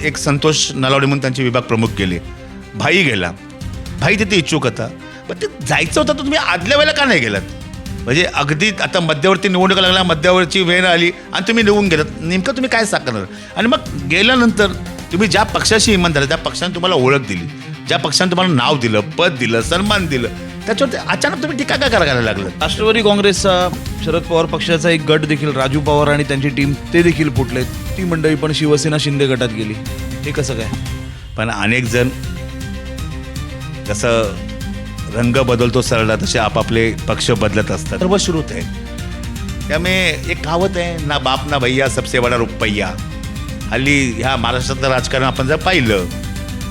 एक संतोष नलावडे म्हणून त्यांचे विभाग प्रमुख गेले, भाई गेला, भाई तिथे इच्छुक होता, पण ते जायचं होतं तर तुम्ही आदल्या वेळेला का नाही गेलात? म्हणजे अगदी आता मध्यावरती निवडणूक लागला, मध्यावरची वेळ आली आणि तुम्ही निवडून गेलात, नेमकं तुम्ही काय साकारणार? आणि मग गेल्यानंतर तुम्ही ज्या पक्षाशी इमानदार त्या पक्षाने तुम्हाला ओळख दिली, ज्या पक्षाने तुम्हाला नाव दिलं, पद दिलं, सन्मान दिलं, त्याच्यावरती अचानक तुम्ही टीका काय करायला लागलं? राष्ट्रवादी काँग्रेसचा शरद पवार पक्षाचा एक गट देखील, राजू पवार आणि त्यांची टीम, ते देखील फुटले. ती मंडळी पण शिवसेना शिंदे गटात गेली. हे कसं काय? पण अनेक जण जसं रंग बदलतो सरळा तसे आपापले पक्ष बदलत असतात, सर्वश्रुत आहे. त्यामुळे एक कहावत आहे, ना बाप ना भैया सबसे बडा रुपैया. हल्ली ह्या महाराष्ट्रातलं राजकारण आपण जर पाहिलं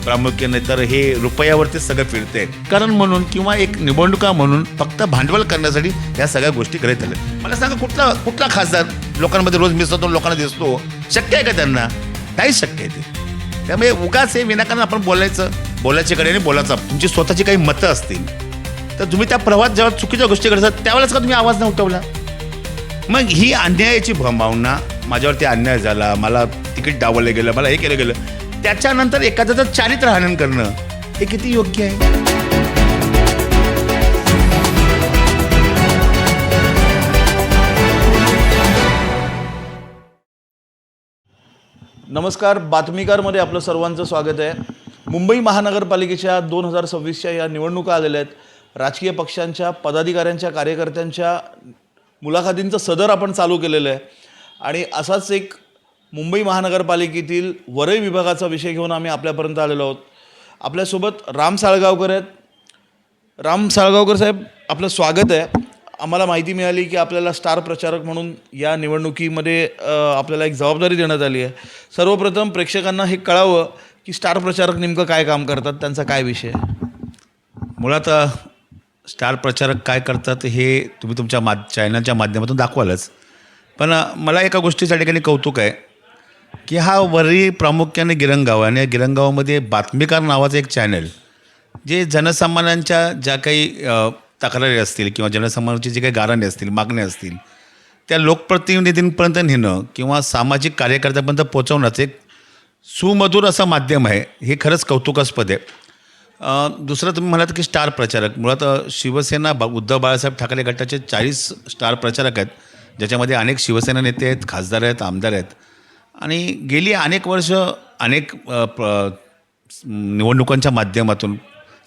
प्रामुख्याने तर हे रुपयावरतीच सगळं फिरते. कारण म्हणून किंवा एक निवडणुका म्हणून फक्त भांडवल करण्यासाठी या सगळ्या गोष्टी करत आल्या. मला सांगा कुठला खासदार लोकांमध्ये रोज मिसळतो, लोकांना दिसतो? शक्य आहे का त्यांना? नाही शक्य आहे ते. त्यामुळे उगाच हे विनाकारण आपण बोलायच्या कडेने बोलायचं. तुमची स्वतःची काही मतं असतील तर तुम्ही त्या प्रवाहात जेव्हा चुकीच्या गोष्टी करतात त्यावेळेस का तुम्ही आवाज नाही उठवला? मग ही अन्यायाची भावना, माझ्यावरती अन्याय झाला, मला तिकीट डावललं गेलं, मला हे केलं गेलं, त्याच्यानंतर एखाद्याचं चारित्र्य हनन करणं हे किती योग्य आहे? नमस्कार, बातमीकारमध्ये आपलं सर्वांचं स्वागत आहे. मुंबई महानगरपालिकेच्या 2026च्या या निवडणुका आलेल्या आहेत. राजकीय पक्षांच्या पदाधिकाऱ्यांच्या, कार्यकर्त्यांच्या मुलाखतींचं सदर आपण चालू केलेलं आहे आणि असाच एक मुंबई महानगरपालिकेतील वरळी विभागाचा विषय घेऊन आम्ही आपल्यापर्यंत आलेलो आहोत. आपल्यासोबत राम साळगावकर आहेत. राम साळगावकर साहेब, आपलं स्वागत आहे. आम्हाला माहिती मिळाली की आपल्याला स्टार प्रचारक म्हणून या निवडणुकीमध्ये आपल्याला एक जबाबदारी देण्यात आली आहे. सर्वप्रथम प्रेक्षकांना हे कळावं की स्टार प्रचारक नेमकं काय काम करतात, त्यांचा काय विषय आहे? मुळात स्टार प्रचारक काय करतात हे तुम्ही तुमच्या चॅनलच्या माध्यमातून दाखवालच. पण मला एका गोष्टीच्या ठिकाणी कौतुक आहे की हा वरळी प्रामुख्याने गिरंगाव आणि या गिरंगावामध्ये बातमीकार नावाचं एक चॅनल, जे जनसामान्यांच्या ज्या काही तक्रारी असतील किंवा जनसामान्यांची जे काही गाऱ्हाणे असतील, मागण्या असतील, त्या लोकप्रतिनिधींपर्यंत नेणं किंवा सामाजिक कार्यकर्त्यापर्यंत पोचवण्याचं एक सुमधुर असं माध्यम आहे. हे खरंच कौतुकास्पद आहे. दुसरं तुम्ही म्हणाल की स्टार प्रचारक, मुळात शिवसेना उद्धव बाळासाहेब ठाकरे गटाचे 40 स्टार प्रचारक आहेत, ज्याच्यामध्ये अनेक शिवसेना नेते आहेत, खासदार आहेत, आमदार आहेत आणि गेली अनेक वर्ष अनेक निवडणुकांच्या माध्यमातून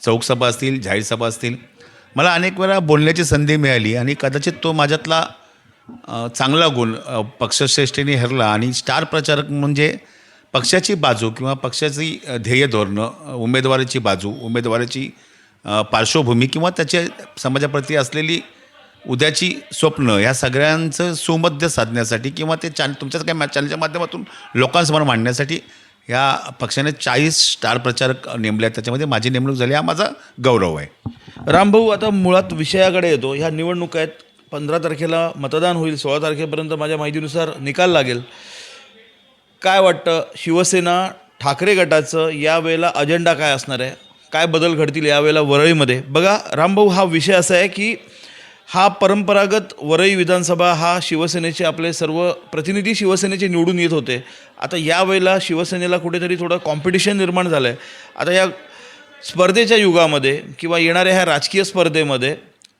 चौकसभा असतील, जाहीर सभा असतील, मला अनेक वेळा बोलण्याची संधी मिळाली आणि कदाचित तो माझ्यातला चांगला गुण पक्षश्रेष्ठीने हरला. आणि स्टार प्रचारक म्हणजे पक्षाची बाजू किंवा पक्षाची ध्येय धोरणं, उमेदवाराची बाजू, उमेदवाराची पार्श्वभूमी किंवा त्याच्या समाजाप्रती असलेली उद्याची स्वप्न, या सगळ्यांचं सुमध्य साधण्यासाठी किंवा ते तुमच्याच काही चॅनलच्या माध्यमातून लोकांसमोर मांडण्यासाठी या पक्षाने 40 स्टार प्रचारक नेमले आहेत. त्याच्यामध्ये माझी नेमणूक झाली, हा माझा गौरव आहे. रामभाऊ, आता मुळात विषयाकडे येतो. ह्या निवडणुका आहेत, 15 तारखेला मतदान होईल, 16 तारखेपर्यंत माझ्या माहितीनुसार निकाल लागेल. काय वाटतं, शिवसेना ठाकरे गटाचं यावेळेला अजेंडा काय असणार आहे? काय बदल घडतील यावेळेला वरळीमध्ये? बघा रामभाऊ, हा विषय असा आहे की हा परंपरागत वरळी विधानसभा, हा शिवसेनेचे आपले सर्व प्रतिनिधी शिवसेनेचे निवडून येत होते. आता यावेळेला शिवसेनेला कुठेतरी थोडं कॉम्पिटिशन निर्माण झालं आहे. आता या स्पर्धेच्या युगामध्ये किंवा येणाऱ्या ह्या राजकीय स्पर्धेमध्ये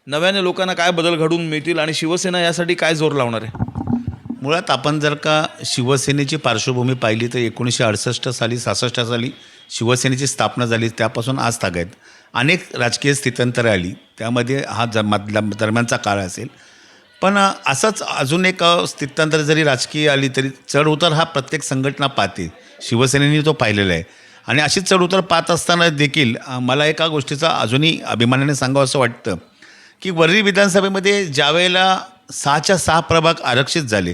नव्याने लोकांना काय बदल घडून मिळतील आणि शिवसेना यासाठी काय जोर लावणार आहे? मुळात आपण जर का शिवसेनेची पार्श्वभूमी पाहिली तर 1968 साली 66 साली शिवसेनेची स्थापना झाली. त्यापासून आज तागायत अनेक राजकीय स्थित्यंतरे आली, त्यामध्ये हा दरम्यानचा काळ असेल. पण असंच अजून एक स्थित्यंतर जरी राजकीय आली तरी चढ उतार हा प्रत्येक संघटना पाहते. शिवसेनेने तो पाहिलेला आहे आणि अशीच चढ उतार पाहत असताना देखील मला एका गोष्टीचा अजूनही अभिमानाने सांगावं असं वाटतं की वरळी विधानसभेमध्ये ज्यावेळेला 6च्या 6 प्रभाग आरक्षित झाले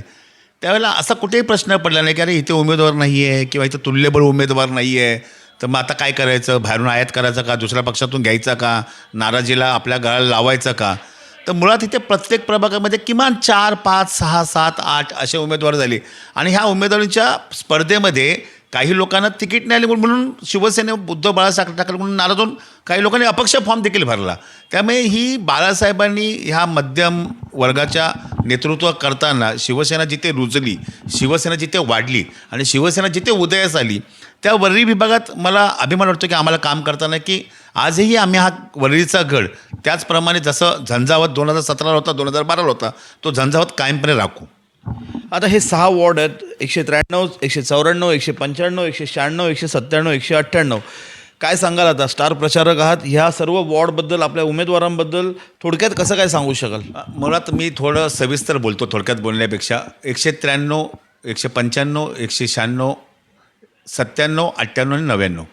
त्यावेळेला असा कुठेही प्रश्न पडला नाही की अरे इथे उमेदवार नाही आहे किंवा इथं तुल्यबळ उमेदवार नाही आहे, तर मग आता काय करायचं, बाहेरून आयात करायचं का, दुसऱ्या पक्षातून घ्यायचा का, नाराजीला आपल्या गळाला लावायचं का? तर मुळात इथे प्रत्येक प्रभागामध्ये किमान 4, 5, 6, 7, 8 असे उमेदवार झाले आणि ह्या उमेदवारीच्या स्पर्धेमध्ये काही लोकांना तिकीट नाही आले म्हणून शिवसेने उद्धव बाळासाहेब ठाकरे म्हणून नाराज होऊन काही लोकांनी अपक्ष फॉर्म देखील भरला. त्यामुळे ही बाळासाहेबांनी ह्या मध्यम वर्गाच्या नेतृत्व करताना शिवसेना जिथे रुजली, शिवसेना जिथे वाढली आणि शिवसेना जिथे उदयास आली त्या वरळी विभागात मला अभिमान वाटतो की आम्हाला काम करताना की आजही आम्ही हा वरळीचा गड त्याचप्रमाणे जसं झंझावत 2017 होता 2012 होता तो झंझावत कायमपणे राखू. आता हे 6 वॉर्ड आहेत, 193, 194, 195, 196, 197, 198. काय सांगाल आता, स्टार प्रचारक आहात, ह्या सर्व वॉर्डबद्दल, आपल्या उमेदवारांबद्दल थोडक्यात कसं काय सांगू शकाल? मुळात मी थोडं सविस्तर बोलतो थोडक्यात बोलण्यापेक्षा. 193, 195, 196, 97, 98 आणि 99.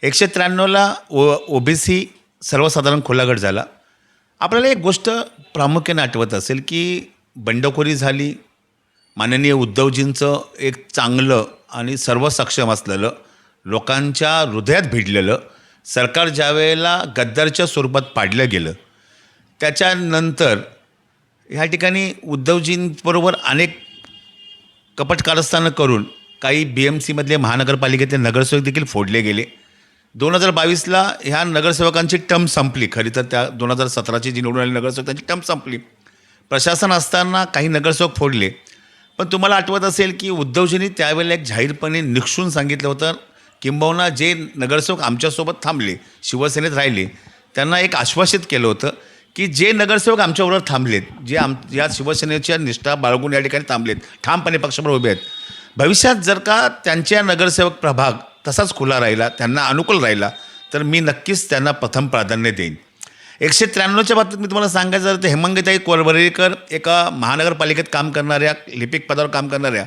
193ला OBC सर्वसाधारण खुला गट झाला. आपल्याला एक गोष्ट प्रामुख्याने आठवत असेल की बंडखोरी झाली. माननीय उद्धवजींचं एक चांगलं आणि सर्व सक्षम असलेलं, लोकांच्या हृदयात भिडलेलं सरकार ज्या वेळेला गद्दारच्या स्वरूपात पाडलं गेलं, त्याच्यानंतर ह्या ठिकाणी उद्धवजींबरोबर अनेक कपट कारस्थानं करून काही BMCमधले महानगरपालिकेतले नगरसेवक देखील फोडले गेले. 2022ला ह्या नगरसेवकांची टर्म संपली. खरी तर त्या 2017ची जी निवडून आली नगरसेवक त्यांची टर्म संपली. प्रशासन असताना काही नगरसेवक फोडले. पण तुम्हाला आठवत असेल की उद्धवजींनी त्यावेळेला एक जाहीरपणे निक्षून सांगितलं होतं, किंबहुना जे नगरसेवक आमच्यासोबत थांबले, शिवसेनेत राहिले, त्यांना एक आश्वासित केलं होतं की जे नगरसेवक आमच्याबरोबर थांबलेत, जे या शिवसेनेच्या निष्ठा बाळगून या ठिकाणी थांबलेत, ठामपणे पक्षाबरोबर उभे आहेत, भविष्यात जर का त्यांच्या नगरसेवक प्रभाग तसाच खुला राहिला, त्यांना अनुकूल राहिला, तर मी नक्कीच त्यांना प्रथम प्राधान्य देईन. 193च्या बाबतीत मी तुम्हाला सांगायचं झालं तर हेमंगताई वरळीकर एका महानगरपालिकेत काम करणाऱ्या, लिपिक पदावर काम करणाऱ्या,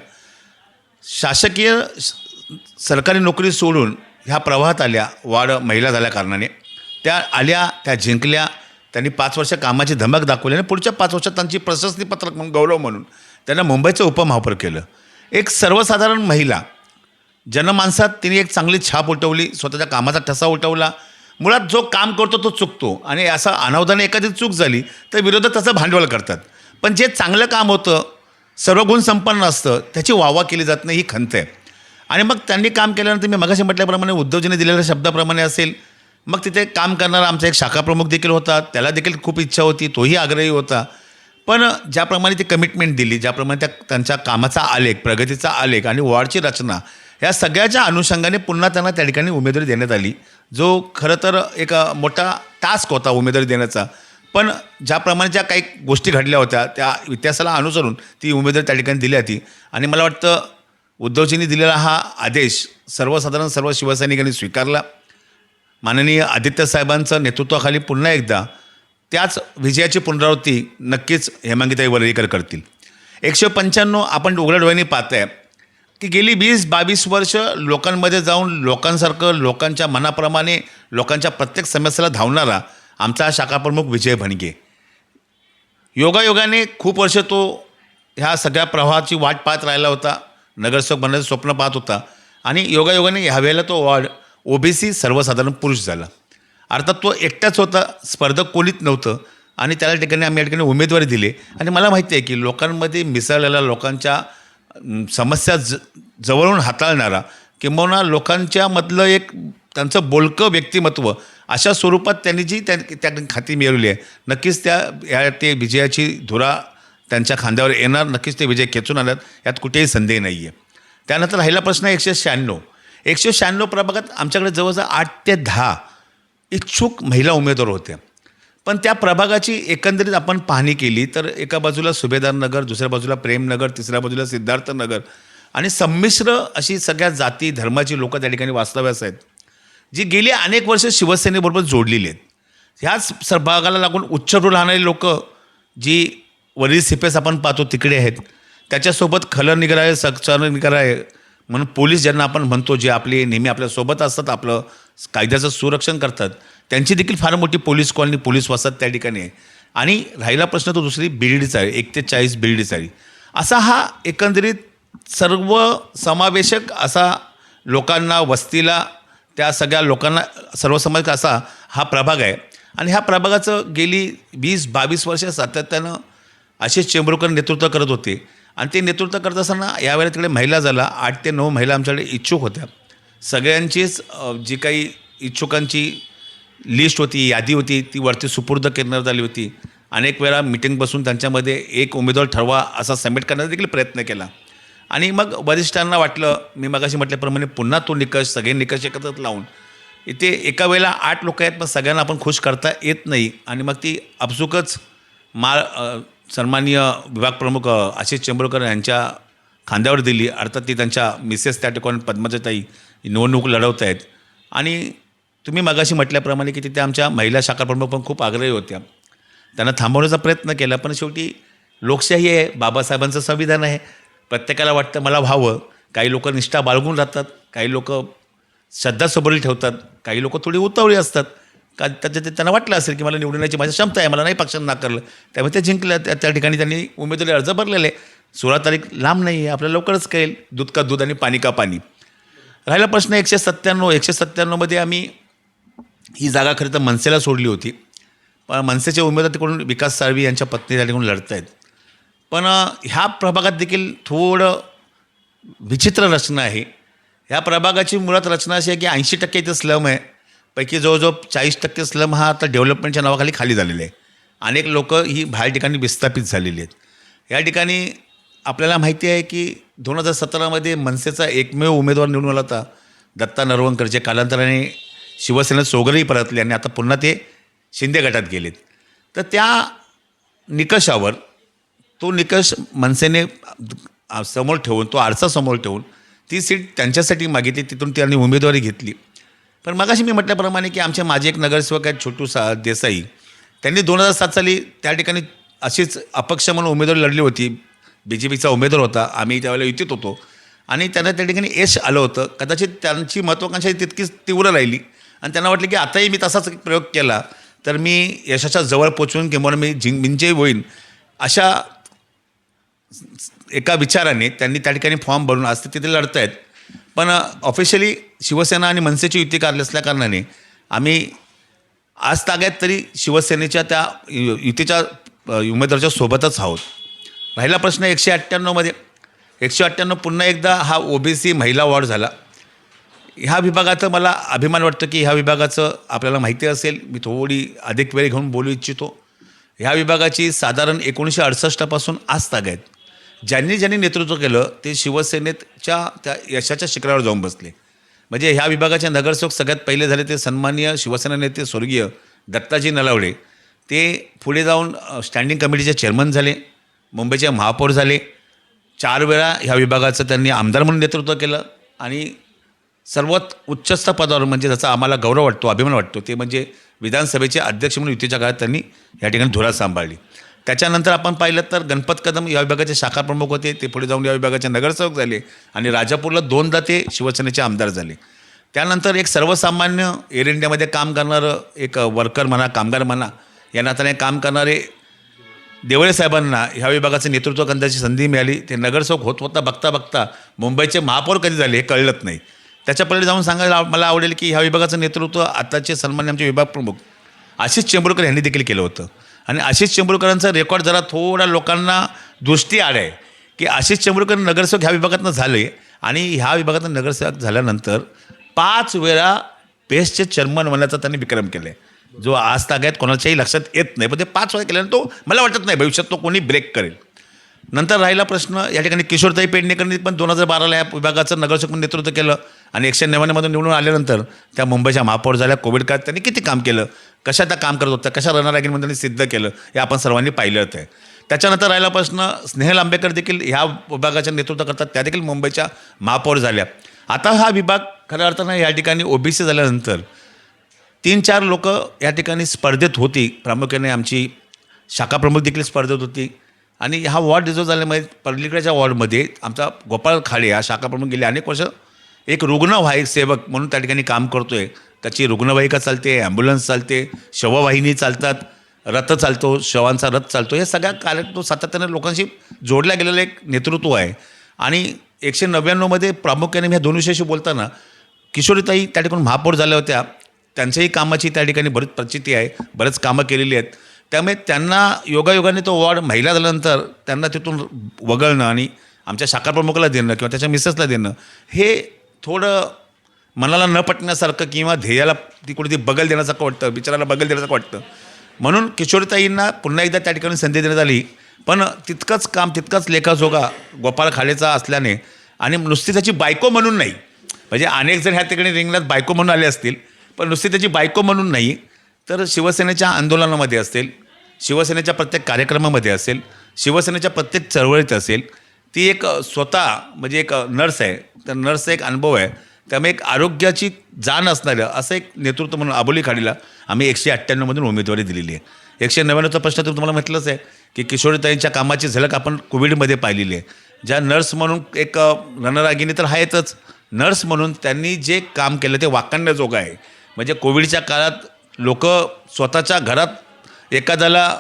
शासकीय सरकारी नोकरी सोडून ह्या प्रवाहात आल्या. वाढ महिला झाल्या कारणाने त्या आल्या, त्या जिंकल्या. त्यांनी 5 वर्ष कामाची धमक दाखवली आणि पुढच्या 5 वर्षात त्यांची प्रशस्तीपत्रक म्हणून, गौरव म्हणून त्यांना मुंबईचं उपमहापौर केलं. एक सर्वसाधारण महिला, जनमानसात तिने एक चांगली छाप उठवली, स्वतःच्या कामाचा ठसा उठवला. मुळात जो काम करतो तो चुकतो आणि असं अनावधाने एखादी चूक झाली तर विरोधक त्याचं भांडवल करतात. पण जे चांगलं काम होतं, सर्व गुण संपन्न असतं, त्याची वाहवा केली जात नाही, ही खंत आहे. आणि मग त्यांनी काम केल्यानंतर मी मगाशी म्हटल्याप्रमाणे उद्धवजींनी दिलेल्या शब्दाप्रमाणे असेल, मग तिथे काम करणारा आमचा एक शाखा प्रमुख देखील होता, त्याला देखील खूप इच्छा होती, तोही आग्रही होता. पण ज्याप्रमाणे ती कमिटमेंट दिली, ज्याप्रमाणे त्यांच्या कामाचा आलेख, प्रगतीचा आलेख आणि वॉर्डची रचना, या सगळ्याच्या अनुषंगाने पुन्हा त्यांना त्या ठिकाणी उमेदवारी देण्यात आली, जो खरं तर एक मोठा टास्क होता उमेदवारी देण्याचा. पण ज्याप्रमाणे ज्या काही गोष्टी घडल्या होत्या त्या इतिहासाला अनुसरून ती उमेदवारी त्या ठिकाणी दिली होती. आणि मला वाटतं उद्धवजींनी दिलेला हा आदेश सर्वसाधारण सर्व शिवसैनिकांनी स्वीकारला. माननीय आदित्य साहेबांचं नेतृत्वाखाली पुन्हा एकदा त्याच विजयाची पुनरावृत्ती नक्कीच हेमांगीताई वरळीकर करतील. 195 आपण उघड्या डोळ्यांनी पाहत आहे की गेली 20-22 वर्ष लोकांमध्ये जाऊन लोकांसारखं, लोकांच्या मनाप्रमाणे, लोकांच्या प्रत्येक समस्येला धावणारा आमचा शाखाप्रमुख विजय भणगे. योगायोगाने खूप वर्ष तो ह्या सगळ्या प्रवाहाची वाट पाहत राहिला होता, नगरसेवक बनण्याचं स्वप्न पाहत होता आणि योगायोगाने ह्यावेळेला तो वॉर्ड OBC सर्वसाधारण पुरुष झाला. अर्थात तो एकटाच होता, स्पर्धक कोणीच नव्हतं आणि त्याला ठिकाणी आम्ही या ठिकाणी उमेदवारी दिली. आणि मला माहिती आहे की लोकांमध्ये मिसळलेला, लोकांच्या समस्या जवळून हाताळणारा, किंबहुना लोकांच्यामधलं एक त्यांचं बोलकं व्यक्तिमत्व, अशा स्वरूपात त्यांनी जी त्या खाती मिळवली आहे, नक्कीच ते विजयाची धुरा त्यांच्या खांद्यावर येणार, नक्कीच ते विजय खेचून आणत, यात कुठेही संदेह नाही आहे. त्यानंतर राहिला प्रश्न 196 प्रभागात आमच्याकडे जवळजवळ 8 ते 10 इच्छुक महिला उमेदवार होत्या. पण त्या प्रभागाची एकंदरीत आपण पाहणी केली तर एका बाजूला सुभेदार नगर, दुसऱ्या बाजूला प्रेमनगर, तिसऱ्या बाजूला सिद्धार्थनगर आणि संमिश्र अशी सगळ्या जाती धर्माची लोकं त्या ठिकाणी वास्तव्यास आहेत, जी गेली अनेक वर्ष शिवसेनेबरोबर जोडलेली आहेत. ह्याच भागाला लागून उच्चभ्रू राहणारी लोकं, जी वरील सिपेस आपण पाहतो तिकडे आहेत, त्याच्यासोबत खलनिग्राहे, संचारनिग्राहे म्हणून पोलीस ज्यांना आपण म्हणतो, जे आपले नेहमी आपल्यासोबत असतात, आपलं कायद्याचं सुरक्षण करतात, त्यांची देखील फार मोठी पोलीस कॉलनी, पोलीस वसाहत त्या ठिकाणी आहे. आणि राहिला प्रश्न तो दुसरी बिल्डीचा आहे, 1 ते 40 बिल्डीचा आहे. असा हा एकंदरीत सर्व समावेशक असा लोकांना, वस्तीला, त्या सगळ्या लोकांना सर्वसमावेशक असा हा प्रभाग आहे. आणि ह्या प्रभागाचं गेली 20-22 वर्ष सातत्यानं आशिष चेंबूरकर नेतृत्व करत होते. आणि ते नेतृत्व करत असताना यावेळेला तिकडे महिला झाला, 8 ते 9 महिला आमच्याकडे इच्छुक होत्या. सगळ्यांचीच जी काही इच्छुकांची लिस्ट होती, यादी होती, ती वरती सुपूर्द करण्यात आली होती. अनेक वेळा मिटिंग बसून त्यांच्यामध्ये एक उमेदवार ठरवा असा सबमिट करण्याचा देखील प्रयत्न केला. आणि मग वरिष्ठांना वाटलं, मी मगाशी म्हटल्याप्रमाणे पुन्हा तो निकष, सगळे निकष एकत्र लावून इथे एका वेळेला 8 लोक आहेत, पण सगळ्यांना आपण खुश करता येत नाही. आणि मग ती आपसुकच सन्माननीय विभाग प्रमुख आशिष चेंबूरकर यांच्या खांद्यावर दिली. अर्थात ती त्यांच्या मिसेस त्या ठिकाणी पद्मजाताई निवडणूक लढवत आहेत. आणि तुम्ही मगाशी म्हटल्याप्रमाणे की तिथे आमच्या महिला शाखा प्रमुख पण खूप आग्रही होत्या. त्यांना थांबवण्याचा प्रयत्न केला, पण शेवटी लोकशाही आहे, बाबासाहेबांचं संविधान आहे, प्रत्येकाला वाटतं मला व्हावं. काही लोक निष्ठा बाळगून राहतात, काही लोक श्रद्धा सबरी ठेवतात, काही लोक थोडी उतावळी असतात. का त्यांना वाटलं असेल की मला निवडण्याची माझी क्षमता आहे, मला नाही पक्षानं नाकारलं, त्यामुळे ते जिंकलं. त्या ठिकाणी त्यांनी उमेदवारी अर्ज भरलेले. 16 तारीख लांब नाही आहे, आपल्याला लवकरच कळेल. दूध का दूध आणि पाणी का पाणी. राहिला प्रश्न 197मध्ये आम्ही ही जागा खरं तर मनसेला सोडली होती, पण मनसेचे उमेदवार तिकडून विकास साळवी यांच्या पत्नी त्या ठिकाणी लढत आहेत. पण ह्या प्रभागात देखील थोडं विचित्र रचना आहे. ह्या प्रभागाची मुळात रचना अशी आहे की 80% इथं स्लम आहे, पैकी जवळजवळ 40% स्लम हा आता डेव्हलपमेंटच्या नावाखाली खाली झालेला आहे. अनेक लोक ही बाहेर ठिकाणी विस्थापित झालेली आहेत. या ठिकाणी आपल्याला माहिती आहे की 2017मध्ये मनसेचा एकमेव उमेदवार निवडून आला होता दत्ता नरवणकर, जे कालांतराने शिवसेनेत सोगरही परतले आणि आता पुन्हा ते शिंदे गटात गेलेत. तर त्या निकषावर तो निकष मनसेने समोर ठेवून, तो आरसा समोर ठेवून ती सीट त्यांच्यासाठी मागितली, तिथून त्यांनी उमेदवारी घेतली. पण मगाशी मी म्हटल्याप्रमाणे की आमचे माझे एक नगरसेवक आहेत छोटू देसाई, त्यांनी 2007 साली त्या ठिकाणी अशीच अपक्ष म्हणून उमेदवारी लढली होती. BJPचा उमेदवार होता, आम्ही त्यावेळेला युतीत होतो आणि त्यांना त्या ठिकाणी यश आलं होतं. कदाचित त्यांची महत्त्वाकांक्षा तितकीच तीव्र राहिली आणि त्यांना वाटलं की आताही मी तसाच एक प्रयोग केला तर मी यशाच्या जवळ पोचवून किंवा मी विजयी होईन, अशा एका विचाराने त्यांनी त्या ठिकाणी फॉर्म भरून आज ते तिथे लढत आहेत. पण ऑफिशियली शिवसेना आणि मनसेची युती काढली असल्याकारणाने आम्ही आज ताग्यात तरी शिवसेनेच्या त्या युतीच्या उमेदवाराच्या सोबतच आहोत. राहिला प्रश्न 198मध्ये. 198 पुन्हा एकदा हा OBC महिला वॉर्ड झाला. ह्या विभागाचं मला अभिमान वाटतो की ह्या विभागाचं आपल्याला माहिती असेल, मी थोडी अधिक वेळ घेऊन बोलू इच्छितो. ह्या विभागाची साधारण 1968पासून आज तागायत ज्यांनी नेतृत्व केलं ते शिवसेनेच्या त्या यशाच्या शिखरावर जाऊन बसले. म्हणजे ह्या विभागाचे नगरसेवक सगळ्यात पहिले झाले ते सन्माननीय शिवसेना नेते स्वर्गीय दत्ताजी नलावडे. ते पुढे जाऊन स्टँडिंग कमिटीचे चेअरमन झाले, मुंबईचे महापौर झाले, 4 वेळा ह्या विभागाचं त्यांनी आमदार म्हणून नेतृत्व केलं आणि सर्वात उच्चस्थ पदावर म्हणजे ज्याचा आम्हाला गौरव वाटतो, अभिमान वाटतो, ते म्हणजे विधानसभेचे अध्यक्ष म्हणून युतीच्या काळात त्यांनी या ठिकाणी धुरा सांभाळली. त्याच्यानंतर आपण पाहिलं तर गणपत कदम या विभागाचे शाखा प्रमुख होते, ते पुढे जाऊन या विभागाचे नगरसेवक झाले आणि राजापूरला 2दा ते शिवसेनेचे आमदार झाले. त्यानंतर एक सर्वसामान्य एअर इंडियामध्ये काम करणारं एक वर्कर म्हणा, कामगार म्हणा, या नात्याने काम करणारे देवळे साहेबांना ह्या विभागाचं नेतृत्व करण्याची संधी मिळाली. ते नगरसेवक होता बघता बघता मुंबईचे महापौर कधी झाले हे कळलंच नाही. त्याच्यापुढे जाऊन सांगायला मला आवडेल की ह्या विभागाचं नेतृत्व आताचे सन्मान्य आमचे विभाग प्रमुख आशिष चेंबूरकर यांनी देखील केलं होतं. आणि आशिष चेंबूरकरांचा रेकॉर्ड जरा थोडा लोकांना दृष्टी आड आहे की आशिष चेंबूरकर नगरसेवक ह्या विभागातनं झाले आणि ह्या विभागातून नगरसेवक झाल्यानंतर 5 वेळा पेस्टचे चेअरमन होण्याचा त्यांनी विक्रम केला आहे, जो आज तागायत कोणाच्याही लक्षात येत नाही. पण ते 5 वेळा केल्यानं तो मला वाटत नाही भविष्यात तो कोणी ब्रेक करेल. नंतर राहिला प्रश्न या ठिकाणी किशोरताई पेडणेकरांनी पण 2012ला या विभागाचं नगरसेवक म्हणून नेतृत्व केलं आणि 199मधून निवडून आल्यानंतर त्या मुंबईच्या महापौर झाल्या. कोविड काळात त्यांनी किती काम केलं, कशा त्या काम करत होत्या, कशा रणरागिरीमध्ये त्यांनी सिद्ध केलं हे आपण सर्वांनी पाहिलं आहे. त्याच्यानंतर राहिला प्रश्न स्नेहल आंबेकर देखील ह्या विभागाचं नेतृत्व करतात, त्या देखील मुंबईच्या महापौर झाल्या. आता हा विभाग खऱ्या अर्थानं या ठिकाणी OBC झाल्यानंतर 3-4 लोक या ठिकाणी स्पर्धेत होती. प्रामुख्याने आमची शाखा प्रमुख देखील स्पर्धेत होती आणि हा वॉर्ड रिझर्व झाल्यामुळे पलीकडच्या वॉर्डमध्ये आमचा गोपाळ खाडे हा शाखा प्रमुख गेले अनेक वर्ष एक रुग्णवाहिक सेवक म्हणून त्या ठिकाणी काम करतो आहे. त्याची रुग्णवाहिका चालते, ॲम्ब्युलन्स चालते, शववाहिनी चालतात, रथ चालतो, शवांचा रथ चालतो. हे सगळ्या कार्य तो सातत्याने लोकांशी जोडल्या गेलेलं एक नेतृत्व आहे. आणि 199मध्ये प्रामुख्याने मी ह्या 2 विषयाशी बोलताना किशोरीताई त्या ठिकाणी महापौर झाल्या होत्या, त्यांच्याही कामाची त्या ठिकाणी बरीच प्रचिती आहे, बरेच कामं केलेली आहेत. त्यामुळे त्यांना योगायोगाने तो वॉर्ड महिला झाल्यानंतर त्यांना तिथून वगळणं आणि आमच्या शाखा प्रमुखाला देणं किंवा त्याच्या मिसेसला देणं हे थोडं मनाला न पटण्यासारखं किंवा ध्येयाला ती कुठे ती बगल देण्यासारखं वाटतं, बिचाराला बगल देण्यासारखं वाटतं. म्हणून किशोरीताईंना पुन्हा एकदा त्या ठिकाणी संधी देण्यात आली. पण तितकंच काम तितकाच लेखाजोगा गोपाळ खालेचा असल्याने आणि नुसती त्याची बायको म्हणून नाही, म्हणजे अनेक जण ह्या ठिकाणी रिंगणात बायको म्हणून आले असतील, पण नुसती त्याची बायको म्हणून नाही, तर शिवसेनेच्या आंदोलनामध्ये असेल, शिवसेनेच्या प्रत्येक कार्यक्रमामध्ये असेल, शिवसेनेच्या प्रत्येक चळवळीत असेल, ती एक स्वतः म्हणजे एक नर्स आहे, तर नर्सचा एक अनुभव आहे, त्यामुळे एक आरोग्याची जाण असणारं असं एक नेतृत्व म्हणून अबोली खाडीला आम्ही 198मधून उमेदवारी दिलेली आहे. 199चा प्रश्न तर तुम्हाला म्हटलंच आहे की किशोरीताईंच्या कामाची झलक आपण कोविडमध्ये पाहिलेली आहे. ज्या नर्स म्हणून एक रणरागिणी तर आहेतच, नर्स म्हणून त्यांनी जे काम केलं ते वाखाणण्याजोगं आहे. म्हणजे कोविडच्या काळात लोक स्वतःच्या घरात एखाद्याला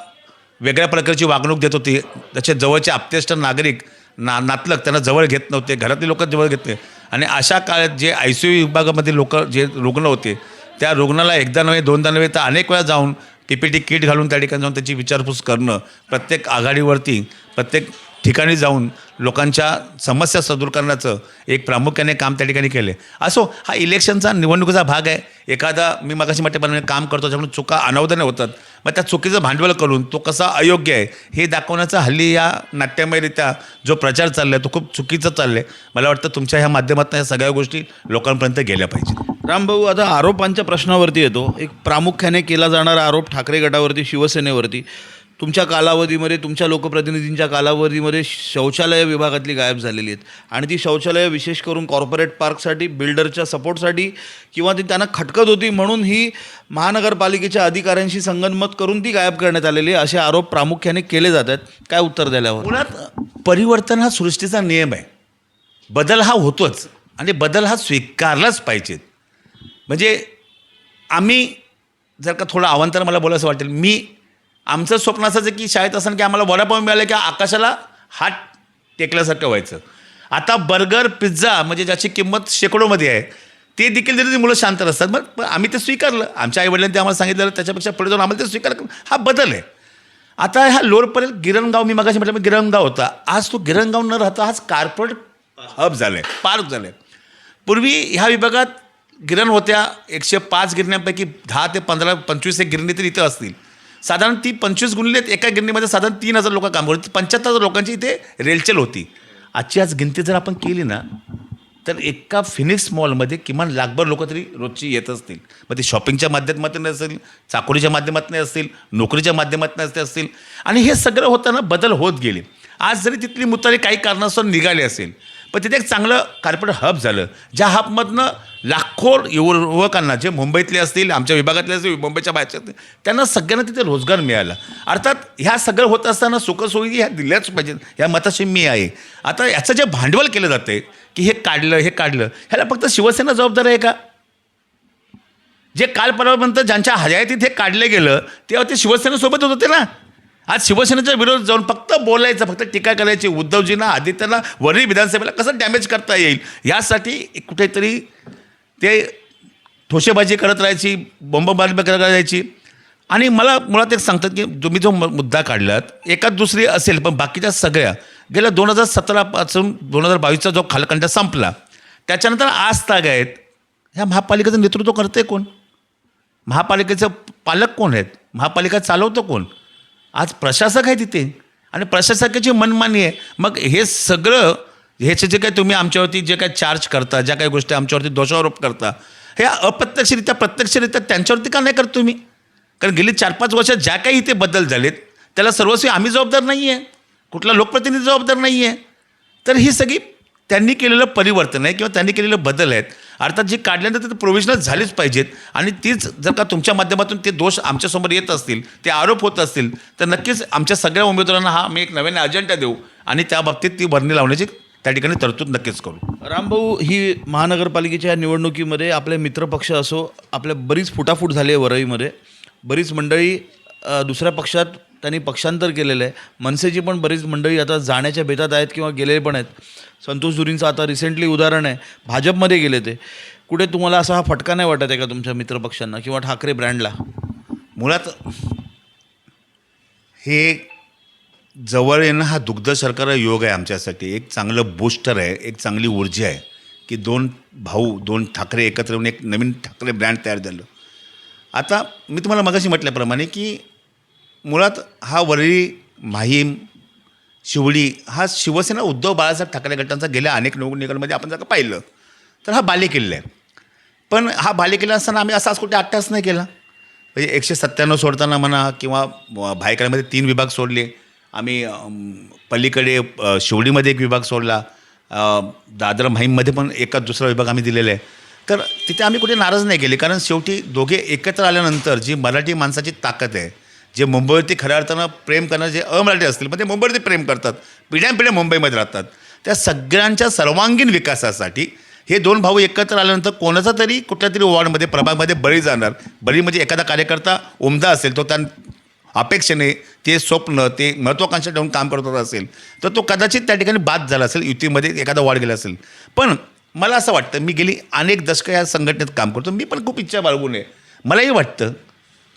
वेगळ्या प्रकारची वागणूक देत होती, त्याचे जवळचे आप्तेष्ट नागरिक नातलग त्यांना जवळ घेत नव्हते, घरातले लोक जवळ घेत नाही, आणि अशा काळात जे ICU विभागामध्ये लोक जे रुग्ण होते त्या रुग्णाला एकदा नव्हे दोनदा नव्हे तर अनेक वेळा जाऊन PPT किट घालून त्या ठिकाणी जाऊन त्याची विचारपूस करणं, प्रत्येक आघाडीवरती प्रत्येक ठिकाणी जाऊन लोकांच्या समस्या दूर करण्याचं एक प्रामुख्याने काम त्या ठिकाणी केले. असो, हा इलेक्शनचा निवडणुकीचा भाग आहे. एखादा मी मगाशी म्हटल्याप्रमाणे काम करतो त्याच्यामुळे चुका अनावधाने होतात, मग त्या चुकीचं भांडवल करून तो कसा अयोग्य आहे हे दाखवण्याचा हल्ली या नाट्यमयरित्या जो प्रचार चालला आहे तो खूप चुकीचं चाललं आहे. मला वाटतं तुमच्या ह्या माध्यमातून या सगळ्या गोष्टी लोकांपर्यंत गेल्या पाहिजेत. रामभाऊ, आता आरोपांच्या प्रश्नावरती येतो. एक प्रामुख्याने केला जाणारा आरोप ठाकरे गटावरती, शिवसेनेवरती, तुमच्या कालावधीमध्ये, तुमच्या लोकप्रतिनिधींच्या कालावधीमध्ये शौचालय विभागातली गायब झालेली आहेत, आणि ती शौचालय विशेष करून कॉर्पोरेट पार्कसाठी, बिल्डरच्या सपोर्टसाठी किंवा ती त्यांना खटकत होती म्हणून ही महानगरपालिकेच्या अधिकाऱ्यांशी संगनमत करून ती गायब करण्यात आलेली आहे, असे आरोप प्रामुख्याने केले जात आहेत. काय उत्तर द्यायल्यावर? मुळात परिवर्तन हा सृष्टीचा नियम आहे. बदल हा होतोच आणि बदल हा स्वीकारलाच पाहिजे. म्हणजे आम्ही जर का थोडं अवांतर मला बोलायचं वाटेल, आमचं स्वप्न असायचं की शाळेत असताना की आम्हाला वडापाव मिळालं की आकाशाला हात टेकल्यासारखं व्हायचं. आता बर्गर, पिझ्झा म्हणजे ज्याची किंमत शेकडोमध्ये आहे ते देखील दिली मुलं शांत असतात. मग आम्ही ते स्वीकारलं, आमच्या आईवडिलांनी ते आम्हाला सांगितलं, त्याच्यापेक्षा पुढे जाऊन आम्हाला ते स्वीकार करून हा बदल आहे. आता ह्या लोअरपर्यंत गिरणगाव, मी मगाशी म्हटलं गिरणगाव होता, आज तो गिरणगाव न राहता आज कार्पोरेट हब झालं आहे, पार्क झालं आहे. पूर्वी ह्या विभागात गिरण होत्या 105 गिरण्यांपैकी 10 ते 15 25 एक गिरणी तर इथं असतील. साधारण ती 25 गुणलेत एका गिरणीमध्ये साधारण 3000 लोक काम करत, 75,000 लोकांची इथे रेलचेल होती. आजची आज गिनती जर आपण केली ना तर एका फिनिक्स मॉलमध्ये किमान लाखभर लोक तरी रोजची येत असतील. मग ती शॉपिंगच्या माध्यमातून असेल, चाकोरीच्या माध्यमातून असतील, नोकरीच्या माध्यमातून असतील, आणि हे सगळं होताना बदल होत गेले. आज जरी तिथली मुतारी काही कारणास्तव निघाली असेल, पण तिथे एक चांगलं कार्पोरेट हब झालं, ज्या हबमधनं लाखो युवकांना, जे मुंबईतले असतील, आमच्या विभागातले असतील, मुंबईच्या बाहेरचे असतील, त्यांना सगळ्यांना तिथे रोजगार मिळाला. अर्थात ह्या सगळं होत असताना सुखसोयी ह्या दिल्याच पाहिजेत, या मताशी मी आहे. आता याचं जे भांडवल केलं जातं आहे की हे काढलं, ह्याला फक्त शिवसेना जबाबदार आहे का? जे काल परवापर्यंत ज्यांच्या हयातीत हे काढलं गेलं तेव्हा ते शिवसेनेसोबत होते ना. आज शिवसेनेच्या विरोधात जाऊन फक्त बोलायचं, फक्त टीका करायची, उद्धवजींना, आदित्यला वरळी विधानसभेला कसं डॅमेज करता येईल यासाठी कुठेतरी ते ठोशेबाजी करत राहायची, बॉम्बबाजी करत राहायची. आणि मला मुळात एक सांगतात की तुम्ही जो मुद्दा काढलात एकाच दुसरी असेल, पण बाकीच्या सगळ्या गेल्या 2017 पासून 2022चा जो कालखंड संपला त्याच्यानंतर आज ताग आहेत. ह्या महापालिकेचं नेतृत्व करते कोण? महापालिकेचं पालक कोण आहेत? महापालिका चालवतं कोण? आज प्रशासक आहे तिथे, आणि प्रशासकाची मनमानी आहे. मग हे सगळं ह्याचे जे काही तुम्ही आमच्यावरती जे काही चार्ज करता, ज्या काही गोष्टी आमच्यावरती दोषारोप करता, हे अप्रत्यक्षरित्या प्रत्यक्षरित्या त्यांच्यावरती का नाही करत तुम्ही? कारण गेली 4-5 वर्षात ज्या काही इथे बदल झालेत त्याला सर्वस्वी आम्ही जबाबदार नाही आहे, कुठला लोकप्रतिनिधी जबाबदार नाही आहे. तर ही सगळी त्यांनी केलेलं परिवर्तन आहे किंवा त्यांनी केलेलं बदल आहेत. अर्थात जी काढल्यानंतर ते प्रोव्हिजनल झालीच पाहिजेत, आणि तीच जर का तुमच्या माध्यमातून ते दोष आमच्यासमोर येत असतील, ते आरोप होत असतील, तर नक्कीच आमच्या सगळ्या उमेदवारांना हा आम्ही एक नवीन अजेंडा देऊ आणि त्या बाबतीत ती भरणी लावण्याची त्या ठिकाणी तरतूद नक्कीच करू. रामभाऊ, ही महानगरपालिकेच्या निवडणुकीमध्ये आपले मित्रपक्ष असो, आपल्या बरीच फुटाफूट झाली आहे वरळीमध्ये. बरीच मंडळी दुसऱ्या पक्षात त्यांनी पक्षांतर केलेलं आहे. मनसेची पण बरीच मंडळी आता जाण्याच्या बेतात आहेत किंवा गेलेले पण आहेत. संतोष जुरींचं आता रिसेंटली उदाहरण आहे, भाजपमध्ये गेले ते. कुठे तुम्हाला असा हा फटका नाही वाटत आहे का तुमच्या मित्रपक्षांना किंवा ठाकरे ब्रँडला? मुळात हे जवळ येणं हा दुग्ध शर्करा योग आहे आमच्यासाठी. एक चांगलं बूस्टर आहे, एक चांगली ऊर्जा आहे की 2 भाऊ, 2 ठाकरे एकत्र येऊन एक नवीन ठाकरे ब्रँड तयार झालं. आता मी तुम्हाला मगाशी म्हटल्याप्रमाणे की मुळात हा वरळी, माहीम, शिवडी हा शिवसेना उद्धव बाळासाहेब ठाकरे गटांचा गेल्या अनेक निवडणुकांमध्ये आपण जर का पाहिलं तर हा बालेकिल्ला आहे. पण हा बालेकिल्ला असताना आम्ही असाच कुठे अट्टास नाही केला. म्हणजे 197 सोडताना म्हणा किंवा भायखळ्यामध्ये 3 विभाग सोडले. आम्ही पलीकडे शिवडीमध्ये 1 विभाग सोडला. दादर माहीममध्ये पण एका दुसरा विभाग आम्ही दिलेला आहे. तर तिथे आम्ही कुठे नाराज नाही केले, कारण शेवटी दोघे एकत्र आल्यानंतर जी मराठी माणसाची ताकद आहे, जे मुंबईवरती खऱ्या अर्थानं प्रेम करणारे जे अमराठी असतील पण ते मुंबईवरती प्रेम करतात, पिढ्यानपिढ्या मुंबईमध्ये राहतात, त्या सगळ्यांच्या सर्वांगीण विकासासाठी हे 2 भाऊ एकत्र आल्यानंतर कोणाचा तरी कुठल्या तरी वॉर्डमध्ये प्रभागमध्ये बळी जाणार. बळी म्हणजे एखादा कार्यकर्ता उमदा असेल, तो त्या अपेक्षेने ते स्वप्न ते महत्त्वाकांक्षा ठेवून काम करत होता असेल तर तो कदाचित त्या ठिकाणी बाद झाला असेल, युतीमध्ये एखादा वॉर्ड गेला असेल. पण मला असं वाटतं, मी गेली अनेक दशकं या संघटनेत काम करतो, मी पण खूप इच्छा बाळगून आहे. मलाही वाटतं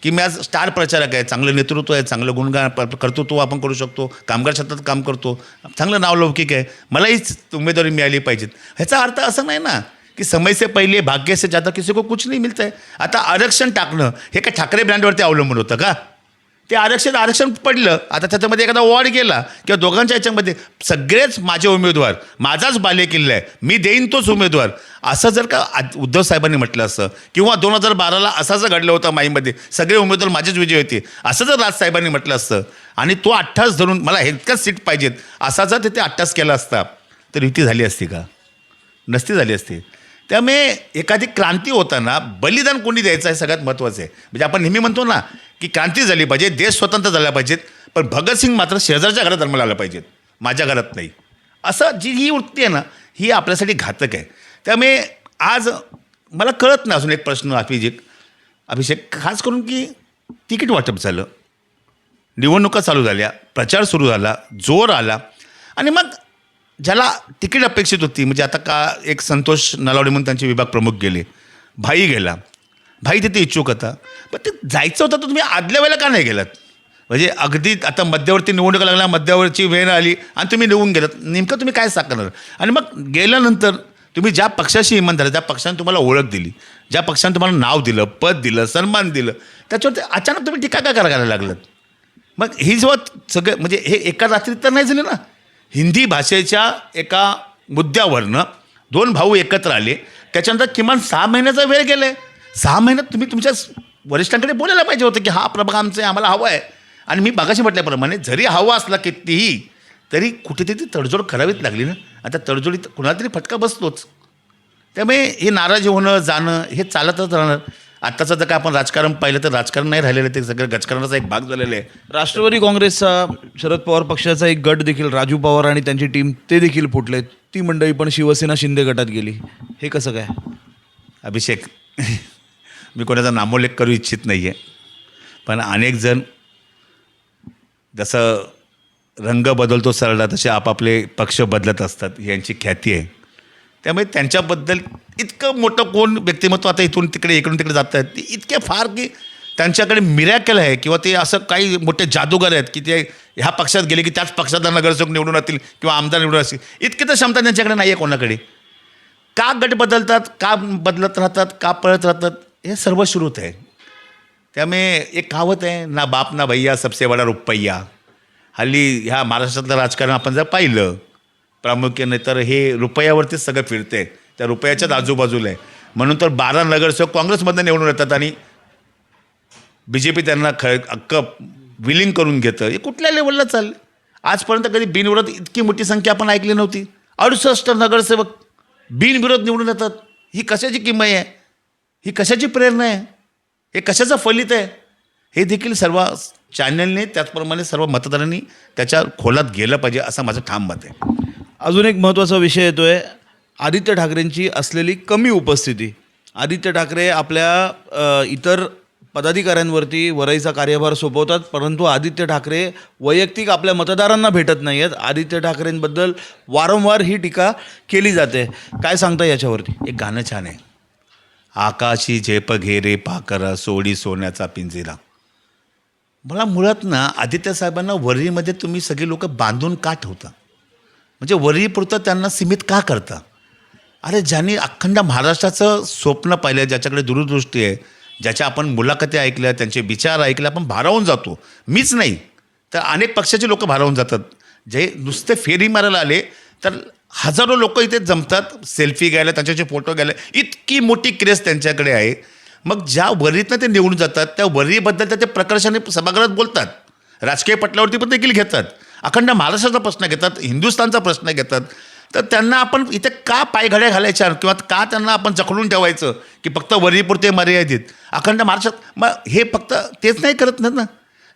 की मी आज स्टार प्रचारक आहे, चांगलं नेतृत्व आहे, चांगलं गुणगान कर्तृत्व आपण करू शकतो, कामगार क्षेत्रात काम करतो, चांगलं नावलौकिक आहे, मलाहीच उमेदवारी मिळाली पाहिजेत. ह्याचा अर्थ असं नाही ना की समय से पहिले भाग्य से ज़्यादा किसी को कुछ नहीं मिलता है. आता आरक्षण टाकणं हे काय ठाकरे ब्रँडवरती अवलंबून होतं का? ते आरक्षण पडलं, आता त्याच्यामध्ये एखादा वॉर्ड गेला किंवा दोघांच्या याच्यामध्ये सगळेच माझे उमेदवार, माझाच बालेकिल्ला आहे, मी देईन तोच उमेदवार, असं जर का उद्धव साहेबांनी म्हटलं असतं किंवा 2012ला असं जर घडलं होतं माईमध्ये सगळे उमेदवार माझेच विजय होते असं जर राजसाहेबांनी म्हटलं असतं आणि तो 28 धरून मला इतक्याच सीट पाहिजेत असा जर तिथे 28 केला असता तर युती झाली असती का? नसती झाली असती. त्यामुळे एखादी क्रांती होताना बलिदान कोणी द्यायचं आहे सगळ्यात महत्त्वाचं आहे. म्हणजे आपण नेहमी म्हणतो ना की क्रांती झाली पाहिजे, देश स्वतंत्र झाला पाहिजेत, पण भगतसिंग मात्र शेजारच्या घरात जन्माला आला पाहिजेत, माझ्या घरात नाही. असं ही वृत्ती आहे ना, ही आपल्यासाठी घातक आहे. त्यामुळे आज मला कळत नाही. अजून एक प्रश्न अभिषेक, खास करून की तिकीट वाटप झालं, निवडणुका चालू झाल्या, प्रचार सुरू झाला, जोर आला आणि मग ज्याला तिकीट अपेक्षित होती, म्हणजे आता का एक संतोष नलावडे म्हणून त्यांचे विभाग प्रमुख गेले, भाई गेला, भाई तिथे इच्छुक होता, पण ते जायचं होतं तर तुम्ही आदल्या वेळेला का नाही गेलात? म्हणजे अगदी आता मध्यावरती निवडणुका लागल्या, मध्यावरची वेळ आली आणि तुम्ही निवडून गेलात, नेमकं तुम्ही काय साकारणार? आणि मग गेल्यानंतर तुम्ही ज्या पक्षाशी इमानदार, ज्या पक्षाने तुम्हाला ओळख दिली, ज्या पक्षाने तुम्हाला नाव दिलं, पद दिलं, सन्मान दिलं, त्याच्यावरती अचानक तुम्ही टीका काय करायला लागलात? मग ही जेव्हा सगळं म्हणजे हे एका रात्रीत तर नाही झालं ना. हिंदी भाषेच्या एका मुद्द्यावरनं 2 भाऊ एकत्र आले, त्याच्यानंतर किमान 6 महिन्याचा वेळ गेला आहे. 6 महिन्यात तुम्ही तुमच्या वरिष्ठांकडे बोलायला पाहिजे होतं की हा प्रभाग आमचा आहे, आम्हाला हवा आहे. आणि मी मागाशी म्हटल्याप्रमाणे जरी हवा असला कितीही तरी कुठेतरी ती तडजोड करावीच लागली ना. आता तडजोडीत कुणाला तरी फटका बसतोच. त्यामुळे हे नाराजी होणं जाणं हे चालतच राहणार. आत्ताचं जर का आपण राजकारण पाहिलं तर राजकारण नाही राहिलेलं, ते सगळं गजकारणाचा एक भाग झालेला आहे. राष्ट्रवादी काँग्रेसचा शरद पवार पक्षाचा एक गट देखील, राजू पवार आणि त्यांची टीम, ते देखील फुटले. ती मंडळी पण शिवसेना शिंदे गटात गेली. हे कसं काय? अभिषेक, मी कोणाचा नामोल्लेख करू इच्छित नाही आहे, पण अनेक जण जसं रंग बदलतो सरळा तसे आपापले पक्ष बदलत असतात, ही यांची ख्याती आहे. त्यामुळे त्यांच्याबद्दल इतकं मोठं कोण व्यक्तिमत्व आता इकडून तिकडे जात आहेत, ते इतके फार की त्यांच्याकडे मिरॅकल आहे किंवा ते असं काही मोठे जादूगार आहेत की ते ह्या पक्षात गेले की त्याच पक्षात नगरसेवक निवडून राहतील किंवा आमदार निवडून असतील, इतकी तर क्षमता त्यांच्याकडे नाही आहे कोणाकडे. का गट बदलतात, का बदलत राहतात, का पळत राहतात, हे सर्व श्रुत आहे. त्यामुळे एक कहावत आहे ना, बाप ना भैया सबसे बडा रुपैया. हल्ली ह्या महाराष्ट्रातलं राजकारण आपण जर पाहिलं प्रामुख्याने तर हे रुपयावरतीच सगळं फिरते, त्या रुपयाच्याच आजूबाजूला आहे. म्हणून तर 12 नगरसेवक काँग्रेसमधनं निवडून येतात आणि BJP त्यांना अख्खं विलीन करून घेतं. हे कुठल्या लेवलला चाललं? आजपर्यंत कधी बिनविरोध इतकी मोठी संख्या आपण ऐकली नव्हती. 68 नगरसेवक बिनविरोध निवडून येतात. ही कशाची किमया आहे? ही कशाची प्रेरणा आहे? हे कशाचं फलित आहे? हे देखील सर्व चॅनलने, त्याचप्रमाणे सर्व मतदारांनी त्याच्या खोलात गेलं पाहिजे असं माझं ठाम मत आहे. अजून एक महत्त्वाचा विषय येतो आहे, आदित्य ठाकरेंची असलेली कमी उपस्थिती. आदित्य ठाकरे आपल्या इतर पदाधिकाऱ्यांवरती वरईचा कार्यभार सोपवतात, परंतु आदित्य ठाकरे वैयक्तिक आपल्या मतदारांना भेटत नाही आहेत. आदित्य ठाकरेंबद्दल वारंवार ही टीका केली जाते. काय सांगता याच्यावरती? एक गाणं छान आहे, आकाशी झेप घेरे पाकरा सोडी सोन्याचा पिंजरा. मला मुळात ना आदित्य साहेबांना वरळीमध्ये तुम्ही सगळी लोक बांधून का ठेवता? म्हणजे वरळीपुरतं त्यांना सीमित का करता? अरे ज्यांनी अखंड महाराष्ट्राचं स्वप्न पाहिलं, ज्याच्याकडे दूरदृष्टी आहे, ज्याच्या आपण मुलाखती ऐकल्या, त्यांचे विचार ऐकले, आपण भारावून जातो. मीच नाही तर अनेक पक्षाचे लोक भारावून जातात. जे नुसते फेरी मारायला आले तर हजारो लोक इथे जमतात सेल्फी घ्यायला, त्यांच्याचे फोटो घ्यायला. इतकी मोठी क्रेज त्यांच्याकडे आहे. मग ज्या वरीतनं ते निवडून जातात त्या वरीबद्दल तर ते प्रकर्षाने सभागृहात बोलतात, राजकीय पटलावरती पण देखील घेतात, अखंड महाराष्ट्राचा प्रश्न घेतात, हिंदुस्थानचा प्रश्न घेतात. तर त्यांना आपण इथे का पायघड्या घालायच्या किंवा का त्यांना आपण जखडून ठेवायचं की फक्त वरीपुरते मर्यादित अखंड महाराष्ट्रात? मग हे फक्त तेच नाही करत ना.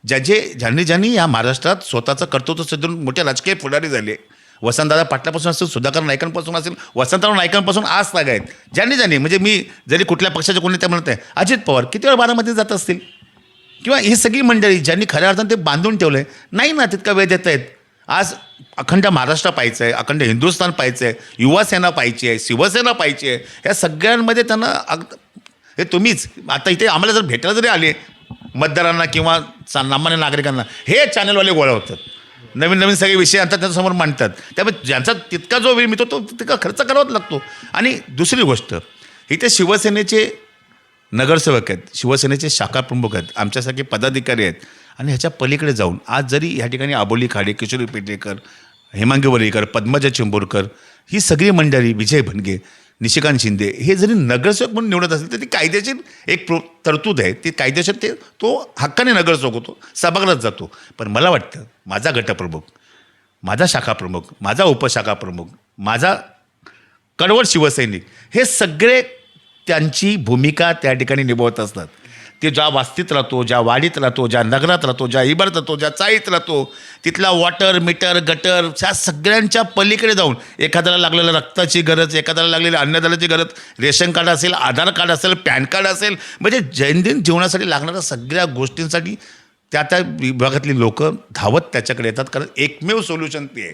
ज्यांनी या महाराष्ट्रात स्वतःचं कर्तृत्व सिद्धून मोठे राजकीय पुढारी झाले, वसंतदादा पाटलापासून असेल, सुधाकर नाईकांपासून असेल, वसंतराव नाईकांपासून आज ताग आहेत, ज्यांनी म्हणजे मी जरी कुठल्या पक्षाचे कोणी त्या म्हणत आहे, अजित पवार किती वेळ बारामतीत जात असतील, किंवा ही सगळी मंडळी ज्यांनी खऱ्या अर्थानं ते बांधून ठेवलं आहे, नाही ना तितका वेळ देत आहेत. आज अखंड महाराष्ट्र पाहायचं आहे, अखंड हिंदुस्थान पाहायचं आहे, युवासेना पाहायची आहे, शिवसेना पाहायची आहे. ह्या सगळ्यांमध्ये त्यांना हे तुम्हीच आता इथे आम्हाला जर भेटायला जरी आले मतदारांना किंवा सामान्य नागरिकांना, हे चॅनलवाले गोळा होतात, नवीन नवीन सगळे विषय आणतात, त्यांच्यासमोर मांडतात. त्यामुळे ज्यांचा तितका जो वेळ मिळतो तो तितका खर्च करावाच लागतो. आणि दुसरी गोष्ट, इथे शिवसेनेचे नगरसेवक आहेत, शिवसेनेचे शाखा प्रमुख आहेत, आमच्यासारखे पदाधिकारी आहेत. आणि ह्याच्या पलीकडे जाऊन आज जरी ह्या ठिकाणी आबोली खाडे, किशोरी पेटेकर, हेमांगी वरेकर, पद्मजा चिंबोरकर, ही सगळी मंडळी, विजय भनगे, निशिकांत शिंदे, हे जरी नगरसेवक म्हणून निवडत असेल तर ती कायदेशीर एक तरतूद आहे, ती कायदेशीर तो हक्काने नगरसेवक होतो, सभागृहात जातो. पण मला वाटतं माझा गटप्रमुख, माझा शाखा प्रमुख, माझा उपशाखा प्रमुख, माझा कडवट शिवसैनिक, हे सगळे त्यांची भूमिका त्या ठिकाणी निभावत असतात. ते ज्या वास्तीत राहतो, ज्या वाडीत राहतो, ज्या नगरात राहतो, ज्या इबारत राहतो, ज्या चाळीत राहतो, तिथला वॉटर मीटर गटर ह्या सगळ्यांच्या पलीकडे जाऊन एखाद्याला लागलेलं रक्ताची गरज, एखाद्याला लागलेली अन्नधान्याची गरज, रेशन कार्ड असेल, आधार कार्ड असेल, पॅन कार्ड असेल, म्हणजे दैनंदिन जीवनासाठी लागणाऱ्या सगळ्या गोष्टींसाठी त्या विभागातली लोक धावत त्याच्याकडे येतात, कारण एकमेव सोल्युशन ते आहे.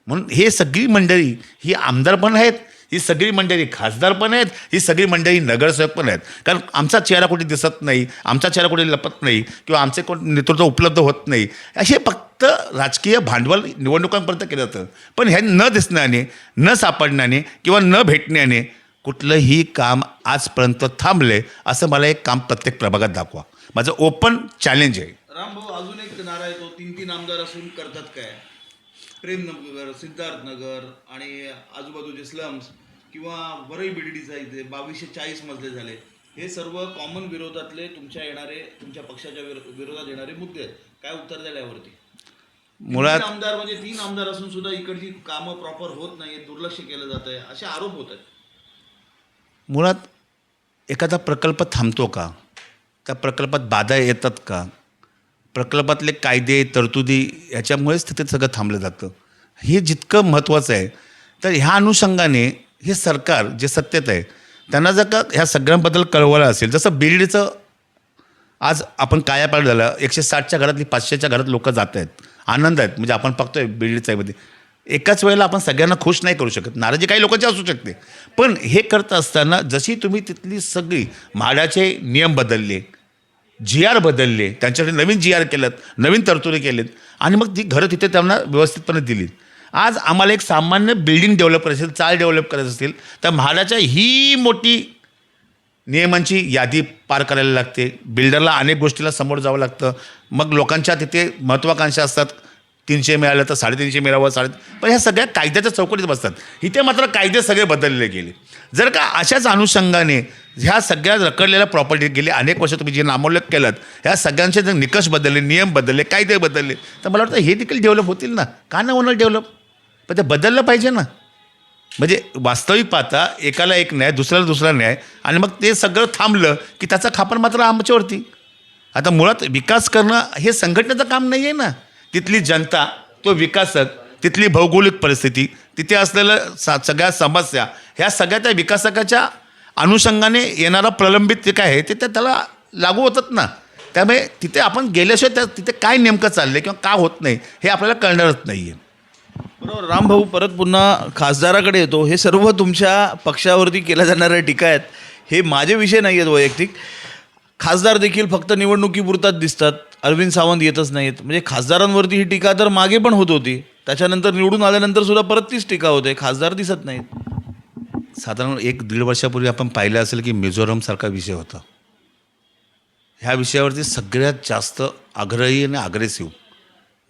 म्हणून हे सगळी मंडळी ही आमदार पण आहेत, ही सगळी मंडळी खासदार पण आहेत, ही सगळी मंडळी नगरसेवक पण आहेत. कारण आमचा चेहरा कुठे दिसत नाही, आमचा चेहरा कुठे लपत नाही, किंवा आमचे कोण नेतृत्व उपलब्ध होत नाही, हे फक्त राजकीय भांडवल निवडणुकांपर्यंत केलं जातं. पण हे न दिसण्याने, न सापडण्याने किंवा न भेटण्याने कुठलंही काम आजपर्यंत थांबले असं मला एक काम प्रत्येक प्रभागात दाखवा. माझं ओपन चॅलेंज आहे. रामभाऊ, अजून एक नारा आहे तो, 3 आमदार असून करतात काय? प्रेमनगर, सिद्धार्थनगर आणि आजूबाजूचे स्लम्स किंवा वरई बिडडीचा इथे 2240 मजले झाले, हे सर्व कॉमन विरोधातले तुमच्या पक्षाच्या विरोधात येणारे मुद्दे आहेत. काय उत्तर द्याल यावरती? मुळात 3 आमदार असून सुद्धा इकडची कामं प्रॉपर होत नाही, दुर्लक्ष केलं जात आहे, असे आरोप होत आहेत. मुळात एखादा प्रकल्प थांबतो का? त्या प्रकल्पात बाधा येतात का? प्रकल्पातले कायदे तरतुदी ह्याच्यामुळेच तिथे सगळं थांबलं जातं. हे जितकं महत्त्वाचं आहे. तर ह्या अनुषंगाने हे सरकार जे सत्तेत आहे त्यांना जर का ह्या सगळ्यांबद्दल कळवलं असेल, जसं बिर्डीचं आज आपण कायापालट झालं, 160च्या घरातली 500च्या घरात लोक जात आहेत, आनंद आहेत. म्हणजे आपण बघतोय बिर्डीचा मध्ये एकाच वेळेला आपण सगळ्यांना खुश नाही करू शकत, नाराजी काही लोकांची असू शकते. पण हे करत असताना जशी तुम्ही तिथली सगळी म्हाडाचे नियम बदलले, GR बदलले, त्यांच्यासाठी नवीन GR केलं, नवीन तरतुदी केलेत, आणि मग ती घरं तिथे त्यांना व्यवस्थितपणे दिलीत. आज आम्हाला एक सामान्य बिल्डिंग डेव्हलप करायची असेल, चाळ डेव्हलप करायचं असेल, तर म्हाडाच्या ही मोठी नियमांची यादी पार करायला लागते. बिल्डरला अनेक गोष्टीला समोर जावं लागतं. मग लोकांच्या तिथे महत्त्वाकांक्षा असतात, 300 मिळालं तर 350 मिळावं, पण ह्या सगळ्या कायद्याच्या चौकटीत बसतात. इथे मात्र कायदे सगळे बदलले गेले. जर का अशाच अनुषंगाने ह्या सगळ्या रखडलेल्या प्रॉपर्टी गेली अनेक वर्ष तुम्ही जे नामोल्लेख केलात, ह्या सगळ्यांचे जर निकष बदलले, नियम बदलले, कायदे बदलले, तर मला वाटतं हे देखील डेव्हलप होतील ना. का नाही होणार डेव्हलप? पण ते बदललं पाहिजे ना. म्हणजे वास्तविक पाहता एकाला एक न्याय, दुसऱ्याला दुसरा न्याय, आणि मग ते सगळं थांबलं की त्याचा खापर मात्र आमच्यावरती. आता मुळात विकास करणं हे संघटनेचं काम नाही आहे ना. तिथली जनता, तो विकासक, तिथली भौगोलिक परिस्थिती, तिथे असलेल्या सगळ्या समस्या, ह्या सगळ्या त्या विकासकाच्या अनुषंगाने येणारा प्रलंबित जे काय आहे ते त्याला लागू होतात ना. त्यामुळे तिथे आपण गेल्याशिवाय तिथे काय नेमकं चाललं किंवा का होत नाही हे आपल्याला कळणारच नाही आहे. बरोबर. रामभाऊ, परत पुन्हा खासदाराकडे येतो. हे सर्व तुमच्या पक्षावरती केल्या जाणाऱ्या टीका आहेत, हे माझे विषय नाही आहेत वैयक्तिक. खासदार देखील फक्त निवडणुकीपुरताच दिसतात, अरविंद सावंत येतच नाहीत. म्हणजे खासदारांवरती ही टीका तर मागे पण होत होती, त्याच्यानंतर निवडून आल्यानंतर सुद्धा परत तीच टीका होते, खासदार दिसत नाहीत. साधारण 1-1.5 वर्षापूर्वी आपण पाहिलं असेल की मिझोरमसारखा विषय होता. ह्या विषयावरती सगळ्यात जास्त आग्रही आणि अग्रेसिव्ह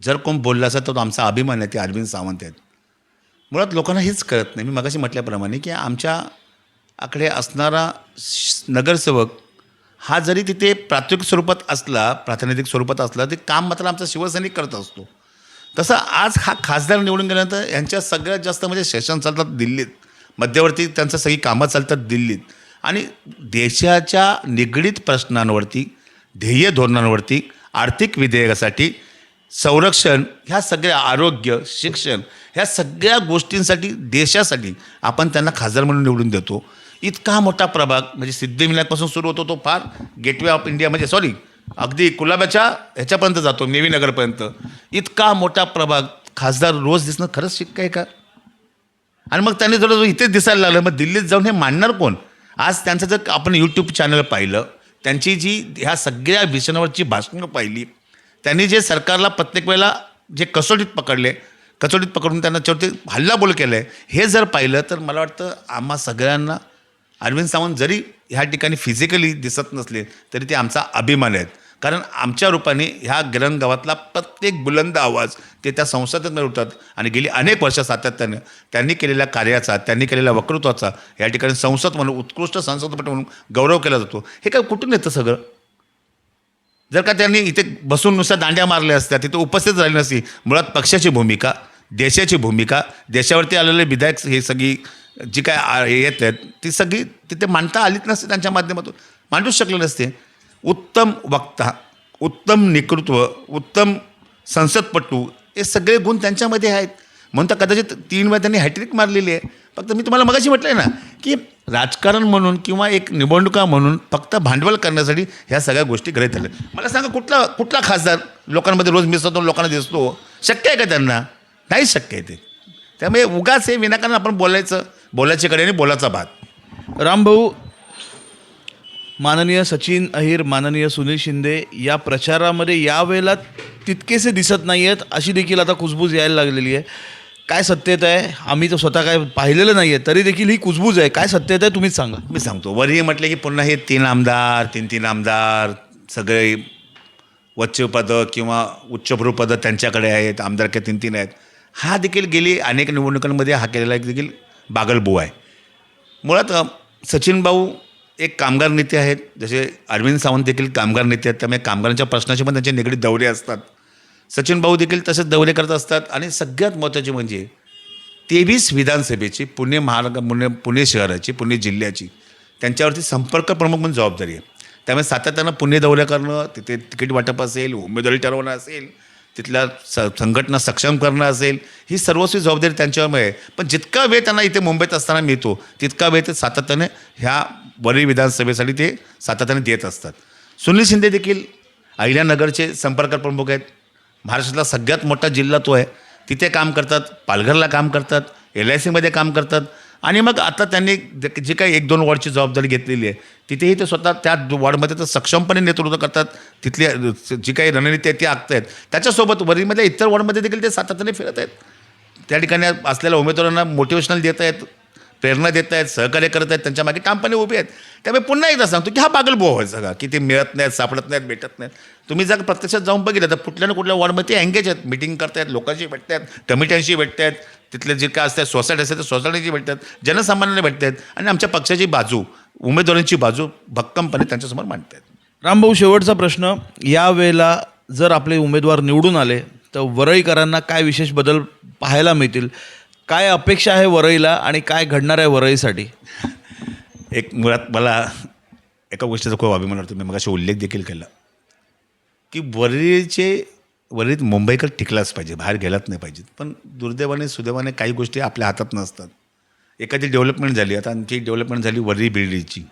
जर कोण बोलला असेल तर तो आमचा अभिमान आहे, ते अरविंद सावंत आहेत. मुळात लोकांना हेच कळत नाही. मी मगाशी म्हटल्याप्रमाणे की आमच्याकडे असणारा नगरसेवक हा जरी तिथे प्राथमिक स्वरूपात असला, प्रातिनिधिक स्वरूपात असला, ते काम मात्र आमचा शिवसैनिक करत असतो. तसं आज हा खासदार निवडून गेल्यानंतर यांच्या सगळ्यात जास्त म्हणजे सेशन चालतात दिल्लीत, मध्यवर्ती त्यांचं सगळी कामं चालतात दिल्लीत. आणि देशाच्या निगडीत प्रश्नांवरती, ध्येय धोरणांवरती, आर्थिक विधेयकासाठी, संरक्षण, ह्या सगळ्या, आरोग्य, शिक्षण, ह्या सगळ्या गोष्टींसाठी, देशासाठी आपण त्यांना खासदार म्हणून निवडून देतो. इतका मोठा प्रभाग म्हणजे सिद्धिविनायकपासून सुरू होतो, तो फार गेटवे ऑफ इंडिया म्हणजे अगदी कुलाब्याच्या ह्याच्यापर्यंत जातो, नेवी नगरपर्यंत. इतका मोठा प्रभाग, खासदार रोज दिसणं खरंच शिक्का आहे का? आणि मग त्यांनी जर इथेच दिसायला लागलं, मग दिल्लीत जाऊन हे मांडणार कोण? आज त्यांचं जर आपण यूट्यूब चॅनल पाहिलं, त्यांची जी ह्या सगळ्या विषयांवरची भाषणं पाहिली, त्यांनी जे सरकारला प्रत्येक वेळेला जे कसोटीत पकडून त्यांना त्याच्यावरती हल्लाबोल केलं आहे, हे जर पाहिलं तर मला वाटतं आम्हा सगळ्यांना अरविंद सावंत जरी ह्या ठिकाणी फिजिकली दिसत नसले तरी ते आमचा अभिमान आहेत. कारण आमच्या रूपाने ह्या गिरण गावातला प्रत्येक बुलंद आवाज ते त्या संसदेत मिळवतात. आणि गेली अनेक वर्ष सातत्यानं त्यांनी केलेल्या कार्याचा, त्यांनी केलेल्या वक्तृत्वाचा या ठिकाणी संसद म्हणून, उत्कृष्ट संसदपटू म्हणून गौरव केला जातो. हे काय कुठून येतं सगळं? जर का त्यांनी इथे बसून नुसत्या दांड्या मारल्या असत्या, तिथे उपस्थित राहिली नसती, मुळात पक्षाची भूमिका, देशाची भूमिका, देशावरती आलेले विधायक, हे सगळी जी काय येत आहेत ती सगळी तिथे मांडता आलीच नसते, त्यांच्या माध्यमातून मांडूच शकले नसते. उत्तम वक्ता, उत्तम नेतृत्व, उत्तम संसदपटू, हे सगळे गुण त्यांच्यामध्ये आहेत. म्हणून तर कदाचित 3 वेळा त्यांनी हॅट्रिक मारलेली आहे. फक्त मी तुम्हाला मगाशी म्हटलं आहे ना की राजकारण म्हणून किंवा एक निवडणुका म्हणून फक्त भांडवल करण्यासाठी ह्या सगळ्या गोष्टी करत आल्या. मला सांगा, कुठला खासदार लोकांमध्ये रोज मिसळतो, लोकांना दिसतो? शक्य आहे का त्यांना? नाही शक्य आहे ते. त्यामुळे उगाच हे विनाकारण आपण बोलायची कडे आणि बोलाचा भात. रामभाऊ, माननीय सचिन अहिर, माननीय सुनील शिंदे या प्रचारामध्ये यावेळेला तितकेसे दिसत नाही आहेत, अशी देखील आता कुजबूज यायला लागलेली आहे. काय सत्यता आहे? आम्ही तर स्वतः काय पाहिलेलं नाही आहे, तरी देखील ही कुजबूज आहे. काय सत्यता आहे तुम्हीच सांगा. मी सांगतो. वरही म्हटलं की पुन्हा हे 3 आमदार सगळे वच्चपदं किंवा उच्चभ्रू पदं त्यांच्याकडे आहेत, आमदारके 3 आहेत. हा देखील गेली अनेक निवडणुकांमध्ये हा केलेला एक देखील बागलबुवा आहे. मुळात सचिन भाऊ एक कामगार नेते आहेत, जसे अरविंद सावंत देखील कामगार नेते आहेत. त्यामुळे कामगारांच्या प्रश्नाचे पण त्यांचे निगडीत दौरे असतात. सचिन भाऊ देखील तसेच दौरे करत असतात. आणि सगळ्यात महत्त्वाचे म्हणजे 23 विधानसभेची पुणे शहराची, पुणे जिल्ह्याची त्यांच्यावरती संपर्क प्रमुख म्हणून जबाबदारी आहे. त्यामुळे सातत्यानं पुणे दौरे करणं, तिथे तिकीट वाटप असेल, उमेदवारी ठरवणं असेल, तिथल्या संघटना सक्षम करणं असेल, ही सर्वस्वी जबाबदारी त्यांच्यावर आहे. पण जितका वेळ त्यांना इथे मुंबईत असताना मिळतो तितका वेळ ते सातत्याने ह्या वरळी विधानसभेसाठी ते सातत्याने देत असतात. सुनील शिंदे देखील अहिल्यानगरचे संपर्क प्रमुख आहेत. महाराष्ट्रातला सगळ्यात मोठा जिल्हा तो आहे, तिथे काम करतात, पालघरला काम करतात, LICमध्ये काम करतात. आणि मग आता त्यांनी जी काही 1-2 वॉर्डची जबाबदारी घेतलेली आहे, तिथेही ते स्वतः त्या वॉर्डमध्ये तर सक्षमपणे नेतृत्व करतात. तिथली जी काही रणनीती आहे ती आखत आहेत. त्याच्यासोबत वरळीमधल्या इतर वॉर्डमध्ये देखील ते सातत्याने फिरत आहेत. त्या ठिकाणी असलेल्या उमेदवारांना मोटिवेशनल देत आहेत, प्रेरणा देत आहेत, सहकार्य करत आहेत, त्यांच्या मागे ठामपणे उभे आहेत. त्यामुळे पुन्हा एकदा सांगतो की हा बागलबुवा व्हायचा सगळा, की ते मिळत नाहीत, सापडत नाहीत, भेटत नाहीत. तुम्ही जर प्रत्यक्षात जाऊन बघितलं तर कुठल्या ना कुठल्या वॉर्डमध्ये ते एंगेज आहेत, मिटिंग करतायत, लोकांशी भेटत आहेत, कमिट्यांशी भेटत आहेत, तिथले जे काय असतात सोसायटी असतात त्या सोसायटीची भेटतात, जनसामान्यांना भेटत आहेत. आणि आमच्या पक्षाची बाजू, उमेदवारांची बाजू भक्कमपणे त्यांच्यासमोर मांडत आहेत. रामभाऊ, शेवटचा प्रश्न. यावेळेला जर आपले उमेदवार निवडून आले तर वरळीकरांना काय विशेष बदल पाहायला मिळतील? काय अपेक्षा आहे वरळीला आणि काय घडणार आहे वरळीसाठी? एक मुळात मला एका गोष्टीचा खूप अभिमान वाटतो. मी मगाशी उल्लेख देखील केला की वरळीत मुंबईकर टिकलाच पाहिजे, बाहेर गेलाच नाही पाहिजेत. पण दुर्दैवाने सुदैवाने काही गोष्टी आपल्या हातात नसतात. एखादी डेव्हलपमेंट झाली, आता आमची डेव्हलपमेंट झाली वरळी बिल्डीची.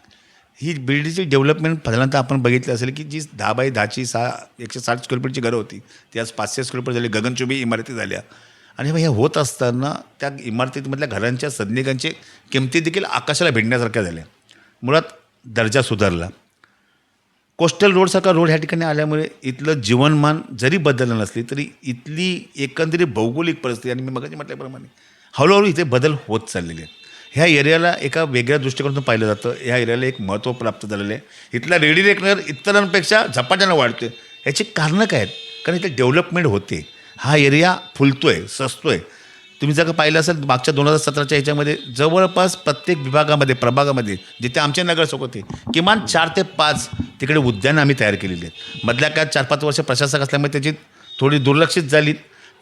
ही बिल्डीची डेव्हलपमेंट पहिल्यांदा आपण बघितलं असेल की जी 10 बाय 10ची 160 स्क्वेअर फीटची घरं होती, ती आज 500 स्क्वेअर फीट झाली, गगनचुंबी इमारती झाल्या. आणि हे होत असताना त्या इमारतीमधल्या घरांच्या सदनिकांचे किमती देखील आकाशाला भिडण्यासारख्या झाल्या. मुळात दर्जा सुधारला. कोस्टल रोडसारखा रोड ह्या ठिकाणी आल्यामुळे इथलं जीवनमान जरी बदललं नसली तरी इथली एकंदरीत भौगोलिक परिस्थिती, आणि मी मगाशी म्हटल्याप्रमाणे हळूहळू इथे बदल होत चाललेले आहेत. ह्या एरियाला एका वेगळ्या दृष्टिकोनातून पाहिलं जातं. ह्या एरियाला एक महत्त्व प्राप्त झालेलं आहे. इथला रेडी रेकनर इतरांपेक्षा झपाट्यानं वाढतो. याची कारणं काय आहेत? कारण इथे डेव्हलपमेंट होते. हा एरिया फुलतोय, सजतोय. तुम्ही जर का पाहिलं असेल मागच्या 2017च्या ह्याच्यामध्ये जवळपास प्रत्येक विभागामध्ये, प्रभागामध्ये जिथे आमचे नगरसेवक होते, किमान 4 ते 5 तिकडे उद्यानं आम्ही तयार केलेली आहेत. मधल्या काळात 4-5 वर्ष प्रशासक असल्यामुळे त्याची थोडी दुर्लक्षित झाली.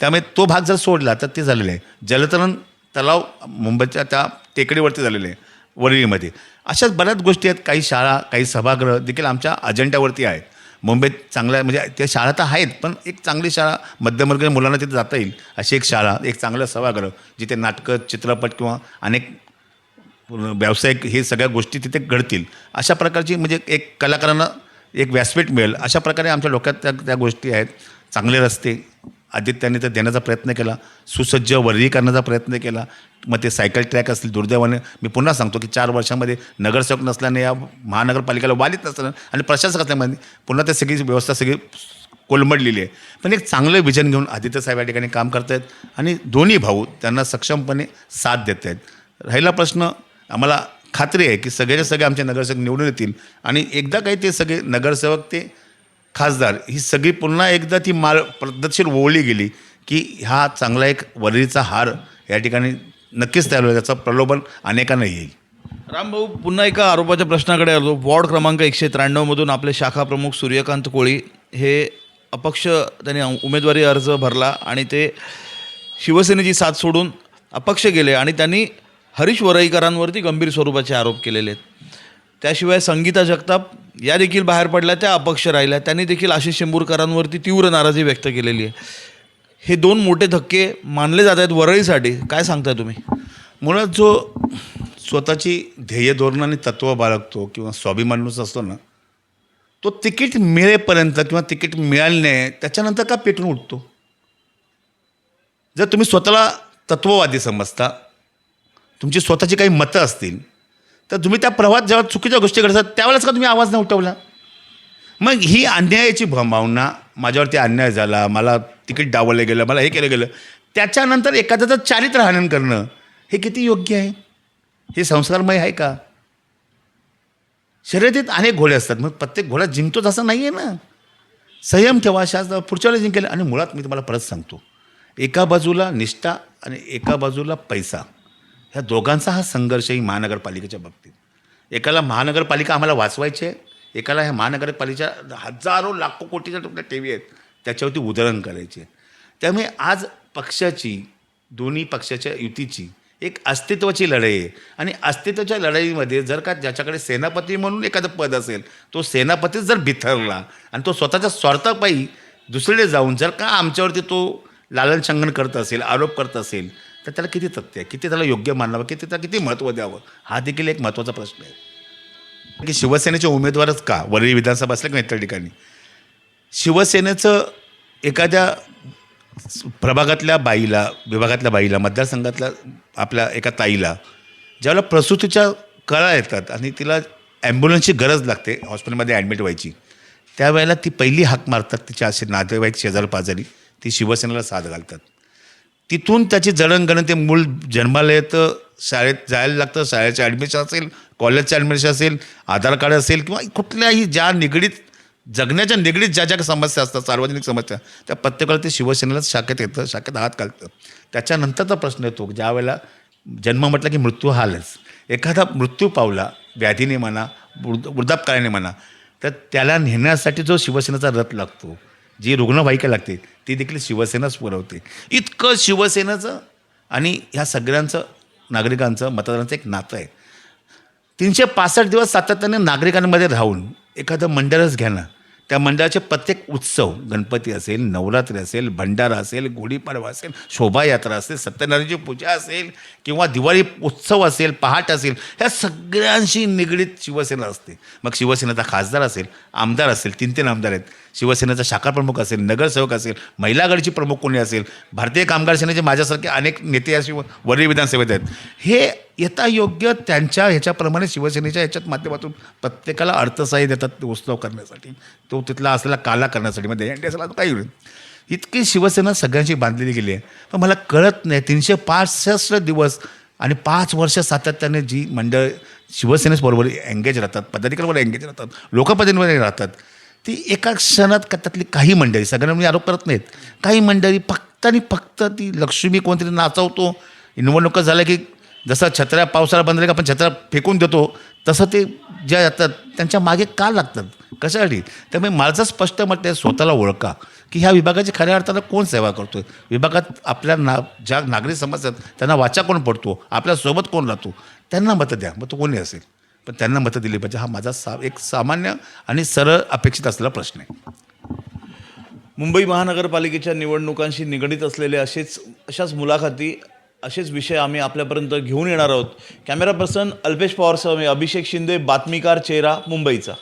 त्यामुळे तो भाग जर सोडला तर ते झालेलं आहे. जलतरण तलाव मुंबईच्या त्या टेकडीवरती झालेले आहे, वरळीमध्ये. अशाच बऱ्याच गोष्टी आहेत. काही शाळा, काही सभागृह देखील आमच्या अजेंड्यावरती आहेत. मुंबईत चांगल्या म्हणजे त्या शाळा तर आहेत, पण एक चांगली शाळा मध्यमवर्गीय मुलांना तिथे जाता येईल अशी एक शाळा, एक चांगलं सभागृह जिथे नाटकं, चित्रपट किंवा अनेक व्यावसायिक हे सगळ्या गोष्टी तिथे घडतील. अशा प्रकारची म्हणजे एक कलाकारांना एक व्यासपीठ मिळेल अशा प्रकारे आमच्या डोक्यात त्या गोष्टी आहेत. चांगले रस्ते आदित्याने तर देण्याचा प्रयत्न केला, सुसज्ज वर्गी करण्याचा प्रयत्न केला. मग ते सायकल ट्रॅक असतील. दुर्दैवाने मी पुन्हा सांगतो की 4 वर्षामध्ये नगरसेवक नसल्याने या महानगरपालिकेला वालीत नसल्यानं आणि प्रशासक असल्यामुळे पुन्हा ते सगळी व्यवस्था सगळी कोलमडलेली आहे. पण एक चांगलं विजन घेऊन आदित्य साहेब या ठिकाणी काम करत आहेत आणि दोन्ही भाऊ त्यांना सक्षमपणे साथ देत आहेत. राहिला प्रश्न, आम्हाला खात्री आहे की सगळेचे सगळे आमचे नगरसेवक निवडून येतील आणि एकदा काही ते सगळे नगरसेवक ते खासदार ही सगळी पुन्हा एकदा ती पद्धतशीर ओळली गेली की हा चांगला एक वरळीचा हार या ठिकाणी नक्कीच तयार होईल. त्याचं प्रलोभन अनेकांना येईल. रामभाऊ, पुन्हा एका आरोपाच्या प्रश्नाकडे आलो. वॉर्ड क्रमांक 193मधून आपले शाखा प्रमुख सूर्यकांत कोळी हे अपक्ष त्यांनी उमेदवारी अर्ज भरला आणि ते शिवसेनेची साथ सोडून अपक्ष गेले आणि त्यांनी हरीश वरळीकरांवरती गंभीर स्वरूपाचे आरोप केलेले आहेत. त्याशिवाय संगीता जगताप या देखील बाहेर पडल्या, त्या अपक्ष राहिल्या. त्यांनी देखील आशिष शेंबूरकरांवरती तीव्र नाराजी व्यक्त केलेली आहे. हे 2 मोठे धक्के मानले जात आहेत वरळीसाठी. काय सांगताय तुम्ही? मुळात जो स्वतःची ध्येय धोरण आणि तत्त्व बाळगतो किंवा स्वाभिमानूच असतो ना, तो तिकीट मिळेपर्यंत किंवा तिकीट मिळाले त्याच्यानंतर का पेटून उठतो? जर तुम्ही स्वतःला तत्त्ववादी समजता, तुमची स्वतःची काही मतं असतील, तर तुम्ही त्या प्रवाहात जेव्हा चुकीच्या गोष्टी करतात त्यावेळेस का तुम्ही आवाज नाही उठवला? मग ही अन्यायाची भावना, माझ्यावरती अन्याय झाला, मला तिकीट डावललं गेलं, मला हे केलं गेलं, त्याच्यानंतर एखाद्याचं चारित्र्यहनन करणं हे किती योग्य आहे? हे संस्कारमय आहे का? शर्यतीत अनेक घोडे असतात, मग प्रत्येक घोडा जिंकतोच असं नाही आहे ना. संयम ठेवा, शास्त्र पुढच्या वेळेला जिंकेल. आणि मुळात मी तुम्हाला परत सांगतो, एका बाजूला निष्ठा आणि एका बाजूला पैसा, ह्या दोघांचा हा संघर्ष ही महानगरपालिकेच्या बाबतीत. एकाला महानगरपालिका आम्हाला वाचवायची आहे, एकाला ह्या महानगरपालिकेच्या हजारो लाखो कोटीच्या तुमच्या ठेवी आहेत त्याच्यावरती उधळण करायची आहे. त्यामुळे आज पक्षाची, दोन्ही पक्षाच्या युतीची एक अस्तित्वाची लढाई आहे. आणि अस्तित्वाच्या लढाईमध्ये जर का ज्याच्याकडे सेनापती म्हणून एखादं पद असेल, तो सेनापतीच जर बिथरला आणि तो स्वतःच्या स्वार्थापायी दुसरीकडे जाऊन जर का आमच्यावरती तो लालन छंगन करत असेल, आरोप करत असेल, तर त्याला किती तथ्य आहे, किती त्याला योग्य मानावं, किती त्याला किती महत्त्व द्यावं, हा देखील एक महत्त्वाचा प्रश्न आहे. की शिवसेनेचे उमेदवारच का वरळी विधानसभा असल्या किंवा इतर ठिकाणी शिवसेनेचं एखाद्या प्रभागातल्या बाईला, विभागातल्या बाईला, मतदारसंघातल्या आपल्या एका ताईला ज्यावेळेला प्रसूतीच्या कळा येतात आणि तिला ॲम्ब्युलन्सची गरज लागते हॉस्पिटलमध्ये ॲडमिट व्हायची, त्यावेळेला ती पहिली हाक मारतात तिच्या असे नातेवाईक, शेजार पाजारी, ती शिवसेनेला साथ घालतात. तिथून त्याची जडणघडण, ते मूळ जन्माला येतं, शाळेत जायला लागतं, शाळेचं ॲडमिशन असेल, कॉलेजचं ॲडमिशन असेल, आधार कार्ड असेल किंवा कुठल्याही ज्या निगडीत, जगण्याच्या निगडीत ज्या ज्या समस्या असतात, सार्वजनिक समस्या, त्या प्रत्येकाला ते शिवसेनेला शाखेत येतं, शाखेत हात घालतं. त्याच्यानंतरचा प्रश्न येतो ज्या वेळेला जन्म म्हटलं की मृत्यू हा आलाच. एखादा मृत्यू पावला, व्याधीने म्हणा, वृद्धापकाळाने म्हणा, तर त्याला नेण्यासाठी जो शिवसेनेचा रथ लागतो, जी रुग्णवाहिका लागते, ती देखील शिवसेनाच पुरवते. इतकं शिवसेनेचं आणि ह्या सगळ्यांचं, नागरिकांचं, मतदारांचं एक नातं आहे. 365 दिवस सातत्याने नागरिकांमध्ये राहून एखादं मंडळच घ्या ना, त्या मंडळाचे प्रत्येक उत्सव, गणपती असेल, नवरात्री असेल, भंडारा असेल, गुढीपाडवा असेल, शोभायात्रा असेल, सत्यनारायणची पूजा असेल किंवा दिवाळी उत्सव असेल, पहाट असेल, ह्या सगळ्यांशी निगडीत शिवसेना असते. मग शिवसेनेचा खासदार असेल, आमदार असेल, 3 आमदार आहेत, शिवसेनेचा शाखा प्रमुख असेल, नगरसेवक असेल, महिला आघाडीची प्रमुख कोणी असेल, भारतीय कामगार सेनेचे माझ्यासारखे अनेक नेते या वरळी विधानसभेत आहेत. हे यथायोग्य त्यांच्या ह्याच्याप्रमाणे शिवसेनेच्या ह्याच्यात माध्यमातून प्रत्येकाला अर्थसहाय्य देतात ते उत्सव करण्यासाठी, तो तिथला असलेला काला करण्यासाठी. मध्ये एन डी असला काही होईल. इतकी शिवसेना सगळ्यांची बांधलेली गेली आहे. पण मला कळत नाही, 365 दिवस आणि 5 वर्ष सातत्याने जी मंडळ शिवसेनेबरोबर एंगेज राहतात, पदाधिकाऱ्यांबरोबर एंगेज राहतात, लोकप्रतिनिधींमध्ये राहतात, ती एका क्षणात का त्यातली काही मंडळी, सगळ्यांना मी आरोप करत नाहीत, काही मंडळी फक्त आणि फक्त ती लक्ष्मी कोणतरी नाचवतो. निवडणुका झाल्या की जसं छत्र्या पावसाळा बंद झाला की आपण छत्र्या फेकून देतो, तसं ते ज्या जातात त्यांच्या मागे का लागतात, कशासाठी? त्यामुळे माझं स्पष्ट मत आहे, स्वतःला ओळखा की ह्या विभागाची खऱ्या अर्थानं कोण सेवा करतो आहे, विभागात आपल्या ज्या नागरिक समस्या आहेत त्यांना वाचा कोण पडतो, आपल्यासोबत कोण राहतो, त्यांना मतं द्या. मग तो कोणी असेल पण त्यांना मतं दिली पाहिजे. हा माझा एक सामान्य आणि सरळ अपेक्षित असलेला प्रश्न आहे. मुंबई महानगरपालिकेच्या निवडणुकांशी निगडीत असलेले अशाच मुलाखती, असेच विषय आम्ही आपल्यापर्यंत घेऊन येणार आहोत. कॅमेरा पर्सन अल्पेश पवारसह मी अभिषेक शिंदे, बातमीकार चेहरा मुंबईचा.